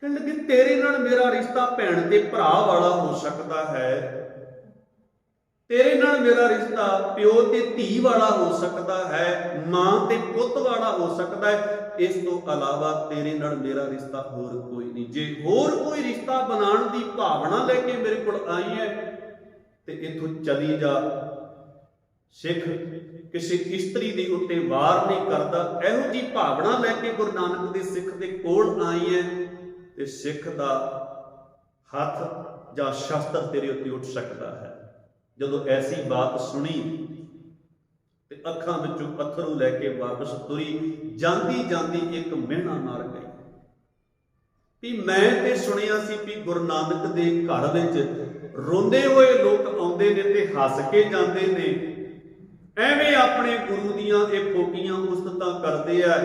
ਕਹਿਣ ਲੱਗੇ ਤੇਰੇ ਨਾਲ ਮੇਰਾ ਰਿਸ਼ਤਾ ਭੈਣ ਤੇ ਭਰਾ ਵਾਲਾ ਹੋ ਸਕਦਾ ਹੈ, ਤੇਰੇ ਨਾਲ ਮੇਰਾ ਰਿਸ਼ਤਾ ਪਿਓ ਤੇ ਧੀ ਵਾਲਾ ਹੋ ਸਕਦਾ ਹੈ, ਮਾਂ ਤੇ ਪੁੱਤ ਵਾਲਾ ਹੋ ਸਕਦਾ ਹੈ, ਇਸ ਤੋਂ ਇਲਾਵਾ ਤੇਰੇ ਨਾਲ ਮੇਰਾ ਰਿਸ਼ਤਾ ਹੋਰ ਕੋਈ ਨਹੀਂ। ਜੇ ਹੋਰ ਕੋਈ ਰਿਸ਼ਤਾ ਬਣਾਉਣ ਦੀ ਭਾਵਨਾ ਲੈ ਕੇ ਮੇਰੇ ਕੋਲ ਆਈ ਹੈ ਤੇ ਇੱਥੋਂ ਚਲੀ ਜਾ। ਸਿੱਖ ਕਿਸੇ ਇਸਤਰੀ ਦੇ ਉੱਤੇ ਵਾਰ ਨਹੀਂ ਕਰਦਾ। ਇਹੋ ਜੀ ਭਾਵਨਾ ਲੈ ਕੇ ਗੁਰੂ ਨਾਨਕ ਦੇ ਸਿੱਖ ਦੇ ਕੋਲ ਆਈ ਹੈ ਤੇ ਸਿੱਖ ਦਾ ਹੱਥ ਜਾਂ ਸ਼ਸਤਰ ਤੇਰੇ ਉੱਤੇ ਉੱਠ ਸਕਦਾ ਹੈ। ਜਦੋਂ ਐਸੀ ਬਾਤ ਸੁਣੀ ਤੇ ਅੱਖਾਂ ਵਿੱਚੋਂ ਅੱਥਰੂ ਲੈ ਕੇ ਵਾਪਸ ਤੁਰੀ, ਜਾਂਦੀ ਜਾਂਦੀ ਇੱਕ ਮਿਹਣਾ ਮਾਰ ਗਈ ਵੀ ਮੈਂ ਤੇ ਸੁਣਿਆ ਸੀ ਵੀ ਗੁਰੂ ਨਾਨਕ ਦੇ ਘਰ ਵਿੱਚ ਰੋਂਦੇ ਹੋਏ ਲੋਕ ਆਉਂਦੇ ਨੇ ਤੇ ਹੱਸ ਕੇ ਜਾਂਦੇ ਨੇ, ਐਵੇਂ ਆਪਣੇ ਗੁਰੂ ਦੀਆਂ ਇਹ ਫੋਕੀਆਂ ਉਸਤਤਾਂ ਕਰਦੇ ਆ।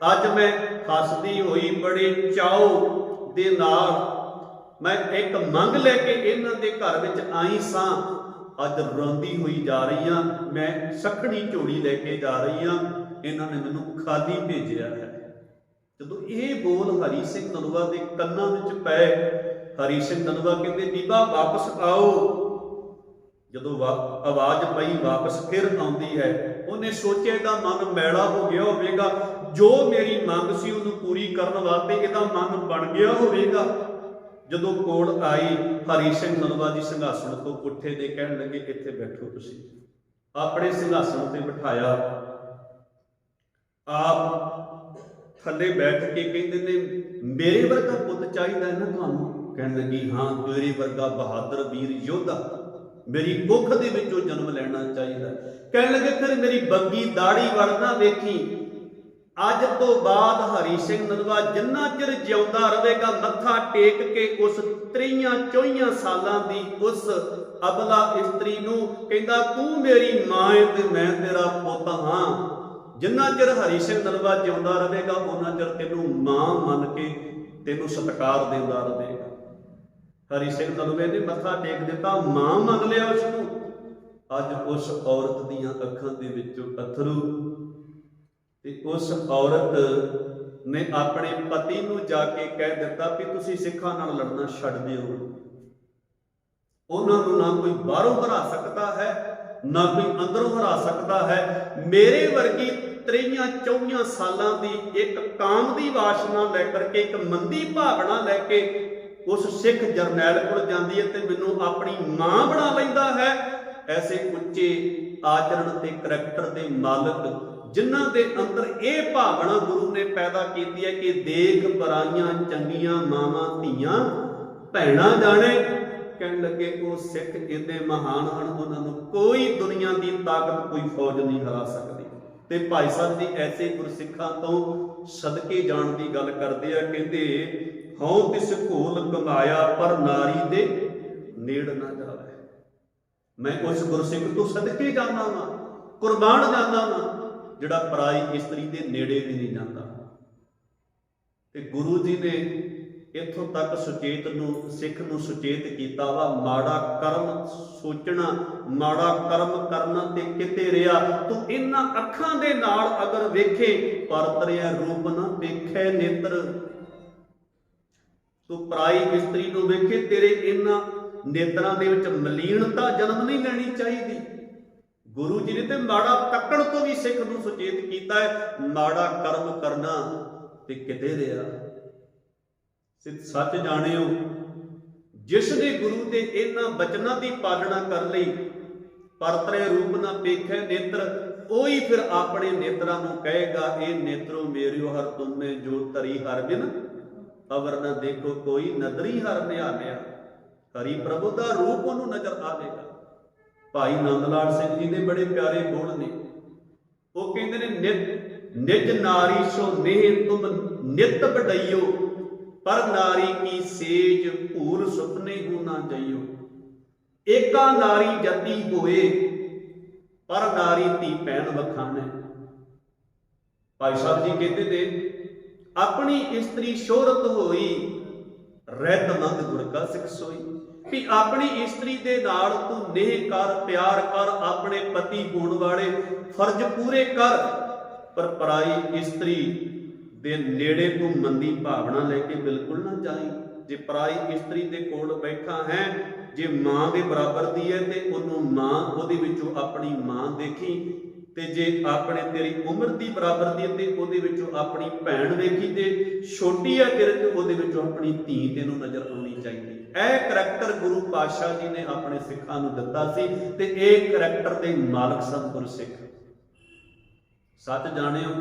ਅੱਜ ਮੈਂ ਹੱਸਦੀ ਹੋਈ ਬੜੇ ਚਾਉ ਦੇ ਨਾਲ ਮੈਂ ਇੱਕ ਮੰਗ ਲੈ ਕੇ ਇਹਨਾਂ ਦੇ ਘਰ ਵਿੱਚ ਆਈ ਸਾਂ, ਅੱਜ ਰੋਂਦੀ ਹੋਈ ਜਾ ਰਹੀ ਹਾਂ, ਮੈਂ ਸਖਣੀ ਝੋਲੀ ਲੈ ਕੇ ਜਾ ਰਹੀ ਹਾਂ, ਇਹਨਾਂ ਨੇ ਮੈਨੂੰ ਖਾਲੀ ਭੇਜਿਆ ਹੈ। ਜਦੋਂ ਇਹ ਬੋਲ ਹਰੀ ਸਿੰਘ ਨਲੂਆ ਦੇ ਕੰਨਾਂ ਵਿੱਚ ਪਏ, ਹਰੀ ਸਿੰਘ ਨਲੂਆ ਕਹਿੰਦੇ ਬੀਬਾ ਵਾਪਸ ਆਓ। ਜਦੋਂ ਆਵਾਜ਼ ਪਈ ਵਾਪਸ ਫਿਰ ਆਉਂਦੀ ਹੈ, ਉਹਨੇ ਸੋਚਿਆ ਇਹਦਾ ਮਨ ਮੈਲਾ ਹੋ ਗਿਆ ਹੋਵੇਗਾ, ਜੋ ਮੇਰੀ ਮੰਗ ਸੀ ਉਹਨੂੰ ਪੂਰੀ ਕਰਨ ਵਾਸਤੇ ਇਹਦਾ ਮਨ ਬਣ ਗਿਆ ਹੋਵੇਗਾ। ਜਦੋਂ ਕੋਲ ਆਈ, ਹਰੀ ਸਿੰਘ ਨਲੂਆ ਜੀ ਸਿੰਘਾਸਣ ਤੋਂ ਉੱਠੇ ਦੇ ਕਹਿਣ ਲੱਗੇ ਇੱਥੇ ਬੈਠੋ। ਤੁਸੀਂ ਆਪਣੇ ਸਿੰਘਾਸਣ ਤੇ ਬਿਠਾਇਆ, ਆਪ ਥੱਲੇ ਬੈਠ ਕੇ ਕਹਿੰਦੇ ਨੇ ਮੇਰੇ ਵਰਗਾ ਪੁੱਤ ਚਾਹੀਦਾ ਹੈ ਨਾ ਤੁਹਾਨੂੰ? ਕਹਿਣ ਲੱਗੀ ਹਾਂ, ਤੇਰੇ ਵਰਗਾ ਬਹਾਦਰ ਵੀਰ ਯੋਧਾ ਮੇਰੀ ਕੁੱਖ ਦੇ ਵਿੱਚੋਂ ਜਨਮ ਲੈਣਾ ਚਾਹੀਦਾ। ਕਹਿਣ ਲੱਗੇ ਫਿਰ ਮੇਰੀ ਬੰਗੀ ਦਾੜੀ ਵੱਲ ਨਾ ਵੇਖੀ, ਅੱਜ ਤੋਂ ਬਾਅਦ ਹਰੀ ਸਿੰਘ ਨਲੂਆ ਜਿੰਨਾ ਚਿਰ ਜਿਉਂਦਾ ਰਹੇਗਾ ਮੱਥਾ ਟੇਕ ਕੇ ਉਸ 23-24 ਸਾਲਾਂ ਦੀ ਉਸ ਅਬਲਾ ਇਸਤਰੀ ਨੂੰ ਕਹਿੰਦਾ ਤੂੰ ਮੇਰੀ ਮਾਂ ਹੈ ਤੇ ਮੈਂ ਤੇਰਾ ਪੁੱਤ ਹਾਂ। ਜਿੰਨਾ ਚਿਰ ਹਰੀ ਸਿੰਘ ਨਲੂਆ ਜਿਉਂਦਾ ਰਹੇਗਾ ਉਹਨਾਂ ਚਿਰ ਤੈਨੂੰ ਮਾਂ ਮੰਨ ਕੇ ਤੈਨੂੰ ਸਤਿਕਾਰ ਦਿੰਦਾ ਰਹੇਗਾ। ਹਰੀ ਸਿੰਘ ਨਲੂਏ ਨੇ ਮੱਥਾ ਟੇਕ ਦਿੱਤਾ, ਮਾਂ ਮੰਨ ਲਿਆ ਉਸ ਨੂੰ। ਅੱਜ ਉਸ ਔਰਤ ਦੀਆਂ ਅੱਖਾਂ ਦੇ ਵਿੱਚੋਂ ਅਥਰੂ ਤੇ ਉਸ ਔਰਤ ਨੇ ਆਪਣੇ ਪਤੀ ਨੂੰ ਜਾ ਕੇ ਕਹਿ ਦਿੱਤਾ ਵੀ ਤੁਸੀਂ ਸਿੱਖਾਂ ਨਾਲ ਲੜਨਾ ਛੱਡ ਦਿਓ। ਉਹਨਾਂ ਨੂੰ ਨਾ ਕੋਈ ਬਾਹਰੋਂ ਹਰਾ ਸਕਦਾ ਹੈ, ਨਾ ਕੋਈ ਅੰਦਰੋਂ ਹਰਾ ਸਕਦਾ ਹੈ। ਮੇਰੇ ਵਰਗੀ 23 24 ਸਾਲਾਂ ਦੀ ਇੱਕ ਕਾਮ ਦੀ ਵਾਸ਼ਨਾ ਲੈ ਕਰਕੇ, ਇੱਕ ਮੰਦੀ ਭਾਵਨਾ ਲੈ ਕੇ ਉਸ ਸਿੱਖ ਜਰਨੈਲ ਕੋਲ ਜਾਂਦੀ ਹੈ ਤੇ ਮੈਨੂੰ ਆਪਣੀ ਮਾਂ ਬਣਾ ਲੈਂਦਾ ਹੈ। ਐਸੇ ਉੱਚੇ ਆਚਰਣ ਤੇ ਕਰੈਕਟਰ ਦੇ ਮਾਲਕ ਜਿਨ੍ਹਾਂ ਦੇ ਅੰਦਰ ਇਹ ਭਾਵਨਾ ਗੁਰੂ ਨੇ ਪੈਦਾ ਕੀਤੀ ਹੈ ਕਿ ਦੇਖ ਪਰਾਈਆਂ ਚੰਗੀਆਂ ਮਾਵਾਂ ਧੀਆਂ ਭੈਣਾਂ ਜਾਣੇ, ਕਹਿਣ ਲੱਗੇ ਉਹ ਸਿੱਖ ਇੰਨੇ ਮਹਾਨ ਹਨ, ਉਹਨਾਂ ਨੂੰ ਕੋਈ ਦੁਨੀਆ ਦੀ ਤਾਕਤ, ਕੋਈ ਫੌਜ ਨਹੀਂ ਹਰਾ ਸਕਦੀ। ਤੇ ਭਾਈ ਸਾਹਿਬ ਜੀ ਐਸੇ ਗੁਰਸਿੱਖਾਂ ਤੋਂ ਸਦਕੇ ਜਾਣ ਦੀ ਗੱਲ ਕਰਦੇ ਆ, ਕਹਿੰਦੇ ਹਉ ਤਿਸ ਘੋਲ ਕਮਾਇਆ ਪਰ ਨਾਰੀ ਦੇ ਨੇੜ ਨਾ ਜਾਵੇ। ਮੈਂ ਉਸ ਗੁਰਸਿੱਖ ਤੋਂ ਸਦਕੇ ਜਾਂਦਾ ਵਾਂ, ਕੁਰਬਾਨ ਜਾਂਦਾ ਵਾਂ, ਜਿਹੜਾ ਪਰਾਈ ਇਸਤਰੀ ਦੇ ਨੇੜੇ ਵੀ ਨਹੀਂ ਜਾਂਦਾ। ਤੇ ਗੁਰੂ ਜੀ ਨੇ ਇੱਥੋਂ ਤੱਕ ਸਿੱਖ ਨੂੰ ਸੁਚੇਤ ਕੀਤਾ ਵਾ, ਮਾੜਾ ਕਰਮ ਸੋਚਣਾ, ਮਾੜਾ ਕਰਮ ਕਰਨਾ ਤੇ ਕਿਤੇ ਰਿਹਾ। ਤੂੰ ਇਹਨਾਂ ਅੱਖਾਂ ਦੇ ਨਾਲ ਅਗਰ ਵੇਖੇ, ਪਰ ਤਰਿਆ ਰੂਪ ਨਾ ਵੇਖੇ ਨੇਤਰ। ਤੂੰ ਪਰਾਈ ਇਸਤਰੀ ਨੂੰ ਵੇਖੇ, ਤੇਰੇ ਇਹਨਾਂ ਨੇਤਰਾਂ ਦੇ ਵਿੱਚ ਮਲੀਨਤਾ ਜਨਮ ਨਹੀਂ ਲੈਣੀ ਚਾਹੀਦੀ। ਗੁਰੂ ਜੀ ਨੇ ਤੇ ਮਾੜਾ ਤੱਕਣ ਤੋਂ ਵੀ ਸਿੱਖ ਨੂੰ ਸੁਚੇਤ ਕੀਤਾ ਹੈ, ਮਾੜਾ ਕਰਮ ਕਰਨਾ ਤੇ ਕਿਤੇ ਰਿਹਾ। ਸੱਚ ਜਾਣਿਓ, ਜਿਸ ਨੇ ਗੁਰੂ ਦੇ ਇਹਨਾਂ ਬਚਨਾਂ ਦੀ ਪਾਲਣਾ ਕਰ ਲਈ, ਪਰਤਰੇ ਰੂਪ ਨਾ ਵੇਖੇ ਨੇਤਰ, ਉਹੀ ਫਿਰ ਆਪਣੇ ਨੇਤਰਾਂ ਨੂੰ ਕਹੇਗਾ, ਇਹ ਨੇਤਰੋ ਮੇਰਿਓ ਹਰ ਤੁਮੇ ਜੋ ਤਰੀ ਹਰ ਬਿਨ ਅਵਰ ਨਾ ਦੇਖੋ ਕੋਈ ਨਦਰੀ ਹਰ ਨਿਹਾਲਿਆ। ਹਰੀ ਪ੍ਰਭੂ ਦਾ ਰੂਪ ਉਹਨੂੰ ਨਜ਼ਰ ਆਵੇਗਾ। ਭਾਈ ਨੰਦ ਲਾਲ ਸਿੰਘ ਜੀ ਦੇ ਬੜੇ ਪਿਆਰੇ ਗੁਣ ਨੇ, ਉਹ ਕਹਿੰਦੇ ਨੇ ਨਿਜ ਨਾਰੀ ਸੋ ਨੇਹ ਤੁਮ ਨਿਤ ਵਡਈਓ, ਪਰ ਨਾਰੀ ਕੀ ਸੇਜ ਭੂਲ ਸੁਪਨੇ ਹੂ ਨਾ ਜਾਈਓ। ਏਕਾ ਨਾਰੀ ਜਤੀ ਹੋਏ, ਪਰ ਨਾਰੀ ਧੀ ਭੈਣ ਵਖਾਣੇ। ਭਾਈ ਸਾਹਿਬ ਜੀ ਕਹਿੰਦੇ ਨੇ ਆਪਣੀ ਇਸਤਰੀ ਸ਼ੋਹਰਤ ਹੋਈ, ਰਹਿਤ ਮੰਦ ਗੁਰ ਕਾ ਸਿੱਖ ਸੋਈ। ਵੀ ਆਪਣੀ ਇਸਤਰੀ ਦੇ ਨਾਲ ਤੂੰ ਨੇਹ ਕਰ, ਪਿਆਰ ਕਰ, ਆਪਣੇ ਪਤੀ ਹੋਣ ਵਾਲੇ ਫਰਜ਼ ਪੂਰੇ ਕਰ, ਪਰ ਪਰਾਈ ਇਸਤਰੀ ਦੇ ਨੇੜੇ ਤੂੰ ਮੰਦੀ ਭਾਵਨਾ ਲੈ ਕੇ ਬਿਲਕੁਲ ਨਾ ਜਾਈਂ। ਜੇ ਪਰਾਈ ਇਸਤਰੀ ਦੇ ਕੋਲ ਬੈਠਾ ਹੈ, ਜੇ ਮਾਂ ਦੇ ਬਰਾਬਰ ਦੀ ਹੈ ਤੇ ਉਹਨੂੰ ਮਾਂ, ਉਹਦੇ ਵਿੱਚੋਂ ਆਪਣੀ ਮਾਂ ਦੇਖੀ, ਤੇ ਜੇ ਆਪਣੇ ਤੇਰੀ ਉਮਰ ਦੀ ਬਰਾਬਰ ਦੀ ਹੈ ਤੇ ਉਹਦੇ ਵਿੱਚੋਂ ਆਪਣੀ ਭੈਣ ਵੇਖੀ, ਤੇ ਛੋਟੀ ਹੈ ਤੇਰੇ ਤੇ ਉਹਦੇ ਵਿੱਚੋਂ ਆਪਣੀ ਧੀ ਤੈਨੂੰ ਨਜ਼ਰ ਆਉਣੀ ਚਾਹੀਦੀ। ਇਹ ਕਰੈਕਟਰ ਗੁਰੂ ਪਾਤਸ਼ਾਹ ਜੀ ਨੇ ਆਪਣੇ ਸਿੱਖਾਂ ਨੂੰ ਦਿੱਤਾ ਸੀ, ਤੇ ਇਹ ਕਰੈਕਟਰ ਦੇ ਮਾਲਕ ਸਨ ਗੁਰਸਿੱਖ। ਸੱਚ ਜਾਣਿਓ,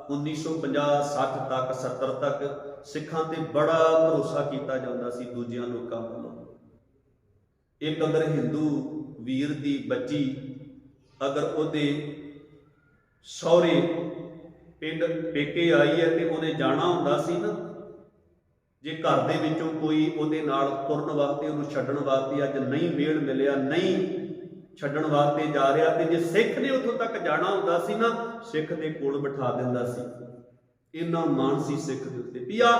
1950 60 ਤੱਕ 70 ਤੱਕ ਸਿੱਖਾਂ ਤੇ ਬੜਾ ਭਰੋਸਾ ਕੀਤਾ ਜਾਂਦਾ ਸੀ ਦੂਜਿਆਂ ਲੋਕਾਂ ਵੱਲੋਂ। ਇੱਕ ਅਗਰ ਹਿੰਦੂ ਵੀਰ ਦੀ ਬੱਚੀ ਅਗਰ ਉਹਦੇ ਸਹੁਰੇ ਪਿੰਡ ਪੇਕੇ ਆਈ ਹੈ ਤੇ ਉਹਨੇ ਜਾਣਾ ਹੁੰਦਾ ਸੀ ਨਾ, ਜੇ ਘਰ ਦੇ ਵਿੱਚੋਂ ਕੋਈ ਉਹਦੇ ਨਾਲ ਤੁਰਨ ਵਾਸਤੇ, ਉਹਨੂੰ ਛੱਡਣ ਵਾਸਤੇ ਅੱਜ ਨਹੀਂ ਮੇਲ ਮਿਲਿਆ, ਨਹੀਂ ਛੱਡਣ ਵਾਸਤੇ ਜਾ ਰਿਹਾ, ਤੇ ਜੇ ਸਿੱਖ ਨੇ ਉੱਥੋਂ ਤੱਕ ਜਾਣਾ ਹੁੰਦਾ ਸੀ ਨਾ, ਸਿੱਖ ਦੇ ਕੋਲ ਬਿਠਾ ਦਿੰਦਾ ਸੀ। ਇੰਨਾ ਮਾਣ ਸੀ ਸਿੱਖ ਦੇ ਉੱਤੇ ਵੀ ਆ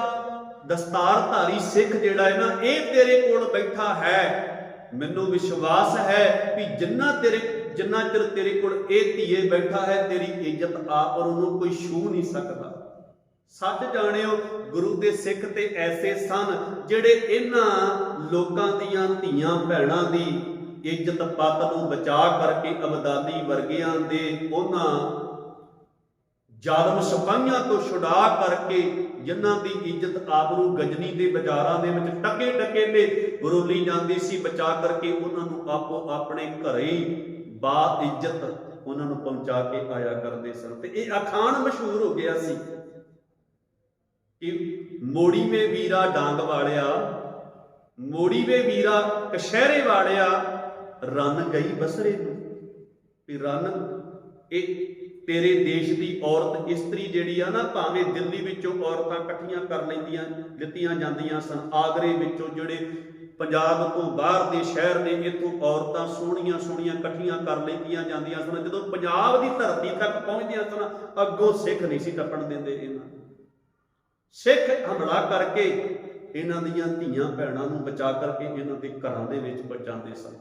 ਦਸਤਾਰਧਾਰੀ ਸਿੱਖ ਜਿਹੜਾ ਹੈ ਨਾ, ਇਹ ਤੇਰੇ ਕੋਲ ਬੈਠਾ ਹੈ, ਮੈਨੂੰ ਵਿਸ਼ਵਾਸ ਹੈ ਵੀ ਜਿੰਨਾ ਚਿਰ ਤੇਰੇ ਕੋਲ ਇਹ ਧੀਏ ਬੈਠਾ ਹੈ, ਤੇਰੀ ਇੱਜ਼ਤ ਆਪ ਔਰ ਉਹਨੂੰ ਕੋਈ ਛੂ ਨਹੀਂ ਸਕਦਾ। ਸੱਚ ਜਾਣਿਓ, ਗੁਰੂ ਦੇ ਸਿੱਖ ਤੇ ਐਸੇ ਸਨ ਜਿਹੜੇ ਇਹਨਾਂ ਲੋਕਾਂ ਦੀਆਂ ਧੀਆਂ ਭੈਣਾਂ ਦੀ ਇੱਜ਼ਤ ਪੱਤ ਨੂੰ ਬਚਾ ਕਰਕੇ, ਅਬਦਾਲੀ ਵਰਗਿਆਂ ਦੇ ਉਹਨਾਂ ਜ਼ਾਲਮ ਸਿਪਾਹੀਆਂ ਤੋਂ ਛੁਡਾ ਕਰਕੇ, ਜਿਨ੍ਹਾਂ ਦੀ ਇੱਜ਼ਤ ਆਪ ਨੂੰ ਗਜਨੀ ਦੇ ਬਾਜ਼ਾਰਾਂ ਦੇ ਵਿੱਚ ਟਕੇ ਟਕੇ ਤੇ ਰੋਲੀ ਜਾਂਦੀ ਸੀ, ਬਚਾ ਕਰਕੇ ਉਹਨਾਂ ਨੂੰ ਆਪੋ ਆਪਣੇ ਘਰੇ ਬਾ ਇੱਜ਼ਤ ਉਹਨਾਂ ਨੂੰ ਪਹੁੰਚਾ ਕੇ ਆਇਆ ਕਰਦੇ ਸਨ। ਤੇ ਇਹ ਅਖਾਣ ਮਸ਼ਹੂਰ ਹੋ ਗਿਆ ਸੀ ਕਿ ਮੋੜੀ ਵੇ ਵੀਰਾ ਡਾਂਗ ਵਾਲਿਆ, ਮੋੜੀ ਵੇ ਵੀਰਾ ਕਸ਼ਹਿਰੇ ਵਾਲਿਆ, ਰੰਨ ਗਈ ਬਸਰੇ ਨੂੰ। ਵੀ ਰੰਨ, ਇਹ ਤੇਰੇ ਦੇਸ਼ ਦੀ ਔਰਤ ਇਸਤਰੀ ਜਿਹੜੀ ਆ ਨਾ, ਭਾਵੇਂ ਦਿੱਲੀ ਵਿੱਚੋਂ ਔਰਤਾਂ ਇਕੱਠੀਆਂ ਕਰ ਲਿੱਤੀਆਂ ਜਾਂਦੀਆਂ ਸਨ, ਆਗਰੇ ਵਿੱਚੋਂ ਜਿਹੜੇ ਪੰਜਾਬ ਤੋਂ ਬਾਹਰ ਦੇ ਸ਼ਹਿਰ ਨੇ, ਇੱਥੋਂ ਔਰਤਾਂ ਸੋਹਣੀਆਂ ਸੋਹਣੀਆਂ ਇਕੱਠੀਆਂ ਕਰ ਲੈਂਦੀਆਂ ਜਾਂਦੀਆਂ ਸਨ। ਜਦੋਂ ਪੰਜਾਬ ਦੀ ਧਰਤੀ ਤੱਕ ਪਹੁੰਚਦੀਆਂ ਸਨ, ਅੱਗੋਂ ਸਿੱਖ ਨਹੀਂ ਸੀ ਟੱਪਣ ਦਿੰਦੇ ਇਹਨਾਂ। ਸਿੱਖ ਹਮਲਾ ਕਰਕੇ ਇਹਨਾਂ ਦੀਆਂ ਧੀਆਂ ਭੈਣਾਂ ਨੂੰ ਬਚਾ ਕਰਕੇ ਇਹਨਾਂ ਦੇ ਘਰਾਂ ਦੇ ਵਿੱਚ ਪਹੁੰਚਾਉਂਦੇ ਸਨ।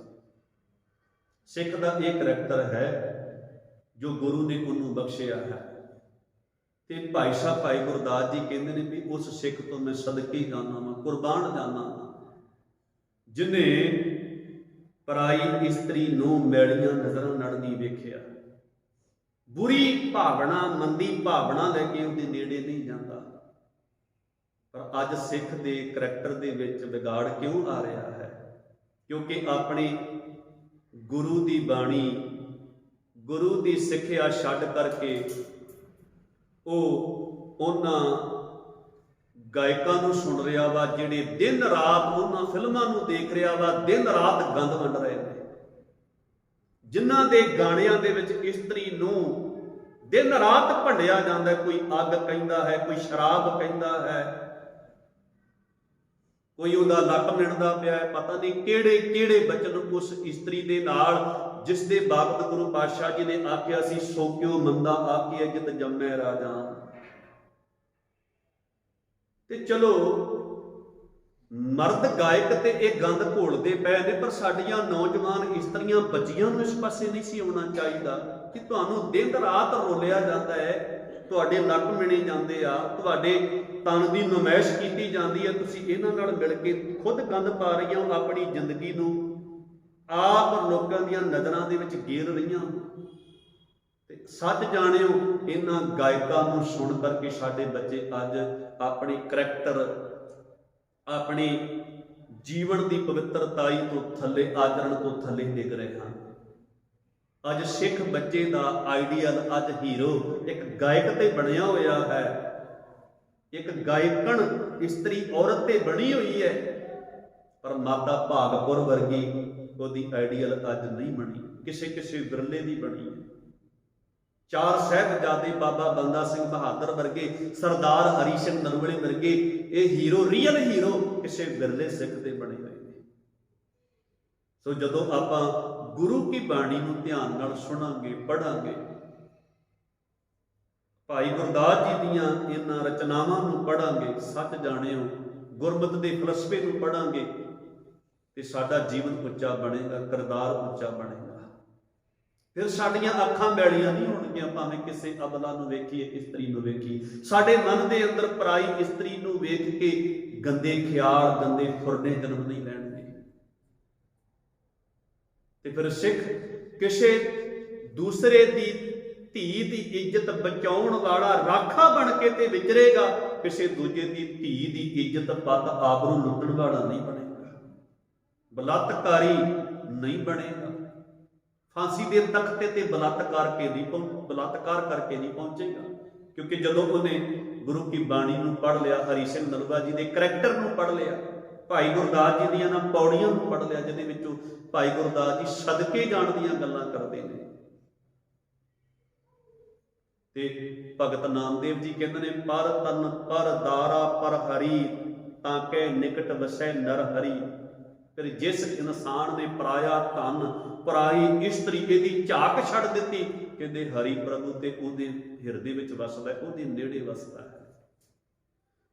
ਸਿੱਖ ਦਾ ਇਹ ਕਰੈਕਟਰ ਹੈ ਜੋ ਗੁਰੂ ਨੇ ਉਹਨੂੰ ਬਖਸ਼ਿਆ ਹੈ। ਤੇ ਭਾਈ ਸਾਹਿਬ ਭਾਈ ਗੁਰਦਾਸ ਜੀ ਕਹਿੰਦੇ ਨੇ ਵੀ ਉਸ ਸਿੱਖ ਤੋਂ ਮੈਂ ਸਦਕੇ ਜਾਣਾ ਵਾਂ, ਕੁਰਬਾਨ ਜਾਣਾ ਵਾਂ, ਜਿਹਨੇ ਪਰਾਈ ਇਸਤਰੀ ਨੂੰ ਮੈਲੀਆਂ ਨਜ਼ਰਾਂ ਨਾਲ ਨਹੀਂ ਵੇਖਿਆ, ਬੁਰੀ ਭਾਵਨਾ, ਮੰਦੀ ਭਾਵਨਾ ਲੈ ਕੇ ਉਹਦੇ ਨੇੜੇ ਨਹੀਂ ਜਾਂਦਾ। ਪਰ ਅੱਜ ਸਿੱਖ ਦੇ ਕਰੈਕਟਰ ਦੇ ਵਿੱਚ ਵਿਗਾੜ ਕਿਉਂ ਆ ਰਿਹਾ ਹੈ? ਕਿਉਂਕਿ ਆਪਣੀ ਗੁਰੂ ਦੀ ਬਾਣੀ, ਗੁਰੂ ਦੀ ਸਿੱਖਿਆ ਛੱਡ ਕਰਕੇ ਉਹ ਉਹਨਾਂ ਗਾਇਕਾਂ ਨੂੰ ਸੁਣ ਰਿਹਾ ਵਾ, ਜਿਹੜੇ ਦਿਨ ਰਾਤ ਉਹਨਾਂ ਫਿਲਮਾਂ ਨੂੰ ਦੇਖ ਰਿਹਾ ਵਾ, ਦਿਨ ਰਾਤ ਗੰਦ ਵੰਡ ਰਹੇ ਨੇ, ਜਿਨ੍ਹਾਂ ਦੇ ਗਾਣਿਆਂ ਦੇ ਵਿੱਚ ਇਸਤਰੀ ਨੂੰ ਦਿਨ ਰਾਤ ਭੰਡਿਆ ਜਾਂਦਾ। ਕੋਈ ਅੱਗ ਕਹਿੰਦਾ ਹੈ, ਕੋਈ ਸ਼ਰਾਬ ਕਹਿੰਦਾ ਹੈ, ਕੋਈ ਉਹਦਾ ਲੱਕ ਮਿਣਦਾ ਪਿਆ ਹੈ, ਪਤਾ ਨਹੀਂ ਕਿਹੜੇ ਕਿਹੜੇ ਬਚਨ ਉਸ ਇਸਤਰੀ ਦੇ ਨਾਲ, ਜਿਸ ਦੇ ਬਾਬਤ ਗੁਰੂ ਪਾਤਸ਼ਾਹ ਜੀ ਨੇ ਆਖਿਆ ਸੀ, ਸੋ ਕਿਉ ਮੰਦਾ ਆਖੀਐ ਜਿਤ ਜੰਮੈ ਰਾਜਾ। ਤੇ ਚਲੋ ਮਰਦ ਗਾਇਕ ਤੇ ਇਹ ਗੰਦ ਘੋਲਦੇ ਪਏ ਨੇ, ਪਰ ਸਾਡੀਆਂ ਨੌਜਵਾਨ ਇਸਤਰੀਆਂ ਬੱਚੀਆਂ ਨੂੰ ਇਸ ਪਾਸੇ ਨਹੀਂ ਸੀ ਆਉਣਾ ਚਾਹੀਦਾ ਕਿ ਤੁਹਾਨੂੰ ਦਿਨ ਰਾਤ ਰੋਲਿਆ ਜਾਂਦਾ ਹੈ, ਤੁਹਾਡੇ ਲੱਕ ਮਿਣੇ ਜਾਂਦੇ ਆ, ਤੁਹਾਡੇ ਤਨ ਦੀ ਨੁਮਾਇਸ਼ ਕੀਤੀ ਜਾਂਦੀ ਹੈ, ਤੁਸੀਂ ਇਹਨਾਂ ਨਾਲ ਮਿਲ ਕੇ ਖੁਦ ਗੰਦ ਪਾ ਰਹੀਆਂ ਹੋ, ਆਪਣੀ ਜ਼ਿੰਦਗੀ ਨੂੰ ਆਪ ਲੋਕਾਂ ਦੀਆਂ ਨਜ਼ਰਾਂ ਦੇ ਵਿੱਚ ਗੇਰ ਰਹੀਆਂ। ਤੇ ਸੱਚ ਜਾਣਿਓ, ਇਹਨਾਂ ਗਾਇਕਾਂ ਨੂੰ ਸੁਣ ਕਰਕੇ ਸਾਡੇ ਬੱਚੇ ਅੱਜ ਆਪਣੀ ਕਰੈਕਟਰ, ਆਪਣੀ ਜੀਵਨ ਦੀ ਪਵਿੱਤਰਤਾਈ ਤੋਂ ਥੱਲੇ, ਆਚਰਣ ਤੋਂ ਥੱਲੇ ਡਿੱਗ ਰਹੇ ਹਨ। ਅੱਜ ਸਿੱਖ ਬੱਚੇ ਦਾ ਆਈਡੀਅਲ, ਅੱਜ ਹੀਰੋ ਇੱਕ ਗਾਇਕ ਤੇ ਬਣਿਆ ਹੋਇਆ ਹੈ, ਇੱਕ ਗਾਇਕਣ ਇਸਤਰੀ ਔਰਤ ਤੇ ਬਣੀ ਹੋਈ ਹੈ, ਪਰ ਮਾਤਾ ਭਾਗਪੁਰ ਵਰਗੀ ਉਹਦੀ ਆਈਡੀਅਲ ਅੱਜ ਨਹੀਂ ਬਣੀ, ਕਿਸੇ ਕਿਸੇ ਵਿਰਲੇ ਦੀ ਬਣੀ ਹੈ। ਚਾਰ ਸਾਹਿਬਜ਼ਾਦੇ ਬਾਬਾ ਬੰਦਾ ਸਿੰਘ ਬਹਾਦਰ ਵਰਗੇ, ਸਰਦਾਰ ਹਰੀ ਸਿੰਘ ਨਲੂਏ ਵਰਗੇ ਇਹ ਹੀਰੋ, ਰੀਅਲ ਹੀਰੋ ਕਿਸੇ ਵਿਰਲੇ ਸਿੱਖ ਦੇ ਬਣੇ ਹੋਏ ਨੇ। ਸੋ ਜਦੋਂ ਆਪਾਂ ਗੁਰੂ ਕੀ ਬਾਣੀ ਨੂੰ ਧਿਆਨ ਨਾਲ ਸੁਣਾਂਗੇ, ਪੜਾਂਗੇ, ਭਾਈ ਗੁਰਦਾਸ ਜੀ ਦੀਆਂ ਇਹਨਾਂ ਰਚਨਾਵਾਂ ਨੂੰ ਪੜਾਂਗੇ, ਸੱਚ ਜਾਣਿਓ ਗੁਰਮਤਿ ਦੇ ਫਲਸਫੇ ਨੂੰ ਪੜਾਂਗੇ, ਤੇ ਸਾਡਾ ਜੀਵਨ ਉੱਚਾ ਬਣੇਗਾ, ਕਿਰਦਾਰ ਉੱਚਾ ਬਣੇਗਾ। ਫਿਰ ਸਾਡੀਆਂ ਅੱਖਾਂ ਮੈਲੀਆਂ ਨਹੀਂ ਹੋਣਗੀਆਂ, ਭਾਵੇਂ ਕਿਸੇ ਅਬਲਾ ਨੂੰ ਵੇਖੀਏ, ਇਸਤਰੀ ਨੂੰ ਵੇਖੀਏ, ਸਾਡੇ ਮਨ ਦੇ ਅੰਦਰ ਪਰਾਈ ਇਸਤਰੀ ਨੂੰ ਵੇਖ ਕੇ ਗੰਦੇ ਖਿਆਲ, ਗੰਦੇ ਫੁਰਨੇ ਜਨਮ ਨਹੀਂ ਲੈਣਗੇ। ਤੇ ਫਿਰ ਸਿੱਖ ਕਿਸੇ ਦੂਸਰੇ ਦੀ ਧੀ ਦੀ ਇੱਜ਼ਤ ਬਚਾਉਣ ਵਾਲਾ ਰਾਖਾ ਬਣ ਕੇ ਤੇ ਵਿਚਰੇਗਾ, ਕਿਸੇ ਦੂਜੇ ਦੀ ਧੀ ਦੀ ਇੱਜ਼ਤ ਪੱਤ ਆਪ ਨੂੰ ਲੁੱਟਣ ਵਾਲਾ ਨਹੀਂ ਬਣੇਗਾ, ਬਲਾਤਕਾਰੀ ਨਹੀਂ ਬਣੇਗਾ, ਫਾਂਸੀ ਦੇ ਤਖਤੇ ਤੇ ਬਲਾਤਕਾਰ ਕਰਕੇ ਨਹੀਂ ਪਹੁੰਚੇਗਾ। ਕਿਉਂਕਿ ਜਦੋਂ ਉਹਨੇ ਗੁਰੂ ਕੀ ਬਾਣੀ ਨੂੰ ਪੜ੍ਹ ਲਿਆ, ਹਰੀ ਸਿੰਘ ਨਲੂਆ ਜੀ ਦੇ ਕਰੈਕਟਰ ਨੂੰ ਪੜ੍ਹ ਲਿਆ, ਭਾਈ ਗੁਰਦਾਸ ਜੀ ਦੀਆਂ ਨਾ ਪੌੜੀਆਂ ਨੂੰ ਪੜ੍ਹ ਲਿਆ, ਜਿਹਦੇ ਵਿੱਚੋਂ ਭਾਈ ਗੁਰਦਾਸ ਜੀ ਸਦਕੇ ਜਾਣ ਦੀਆਂ ਗੱਲਾਂ ਕਰਦੇ ਨੇ। ਤੇ ਭਗਤ ਨਾਮਦੇਵ ਜੀ ਕਹਿੰਦੇ ਨੇ, ਪਰ ਤਨ ਪਰ ਦਾਰਾ ਪਰ ਹਰੀ, ਤਾਂ ਕਿ ਨਿਕਟ ਵਸੈ ਨਰ ਹਰੀ। ਫਿਰ ਜਿਸ ਇਨਸਾਨ ਨੇ ਪਰਾਇਆ ਧਨ, ਪਰਾਈ ਇਸਤਰੀ ਇਹਦੀ ਝਾਕ ਛੱਡ ਦਿੱਤੀ, ਕਹਿੰਦੇ ਹਰੀ ਪ੍ਰਭੂ ਤੇ ਉਹਦੇ ਹਿਰਦੇ ਵਿੱਚ ਵਸਦਾ, ਉਹਦੇ ਨੇੜੇ ਵਸਦਾ ਹੈ।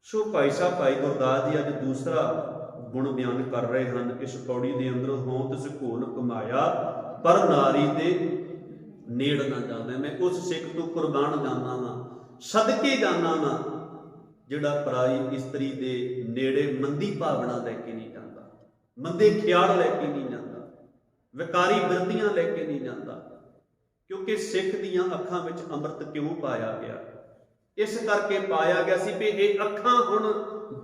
ਸੋ ਭਾਈ ਸਾਹਿਬ ਭਾਈ ਗੁਰਦਾਸ ਜੀ ਅੱਜ ਦੂਸਰਾ ਗੁਣ ਬਿਆਨ ਕਰ ਰਹੇ ਹਨ ਇਸ ਪੌੜੀ ਦੇ ਅੰਦਰ, ਹੋਂ ਤਿਸ ਘੋਲ ਕਮਾਇਆ ਪਰ ਨਾਰੀ ਦੇ ਨੇੜ ਨਾ ਜਾਂਦਾ। ਮੈਂ ਉਸ ਸਿੱਖ ਤੋਂ ਕੁਰਬਾਨ ਜਾਂਦਾ ਵਾਂ, ਸਦਕੇ ਜਾਂਦਾ ਵਾਂ, ਜਿਹੜਾ ਪਰਾਈ ਇਸਤਰੀ ਦੇ ਨੇੜੇ ਮੰਦੀ ਭਾਵਨਾ ਲੈ ਕੇ ਨਹੀਂ ਜਾਂਦਾ, ਮੰਦੇ ਖਿਆਲ ਲੈ ਕੇ ਨਹੀਂ ਜਾਂਦਾ, ਵਿਕਾਰੀ ਬਿਰਤੀਆਂ ਲੈ ਕੇ ਨਹੀਂ ਜਾਂਦਾ। ਕਿਉਂਕਿ ਸਿੱਖ ਦੀਆਂ ਅੱਖਾਂ ਵਿੱਚ ਅੰਮ੍ਰਿਤ ਕਿਉਂ ਪਾਇਆ ਗਿਆ? ਇਸ ਕਰਕੇ ਪਾਇਆ ਗਿਆ ਸੀ ਵੀ ਇਹ ਅੱਖਾਂ ਹੁਣ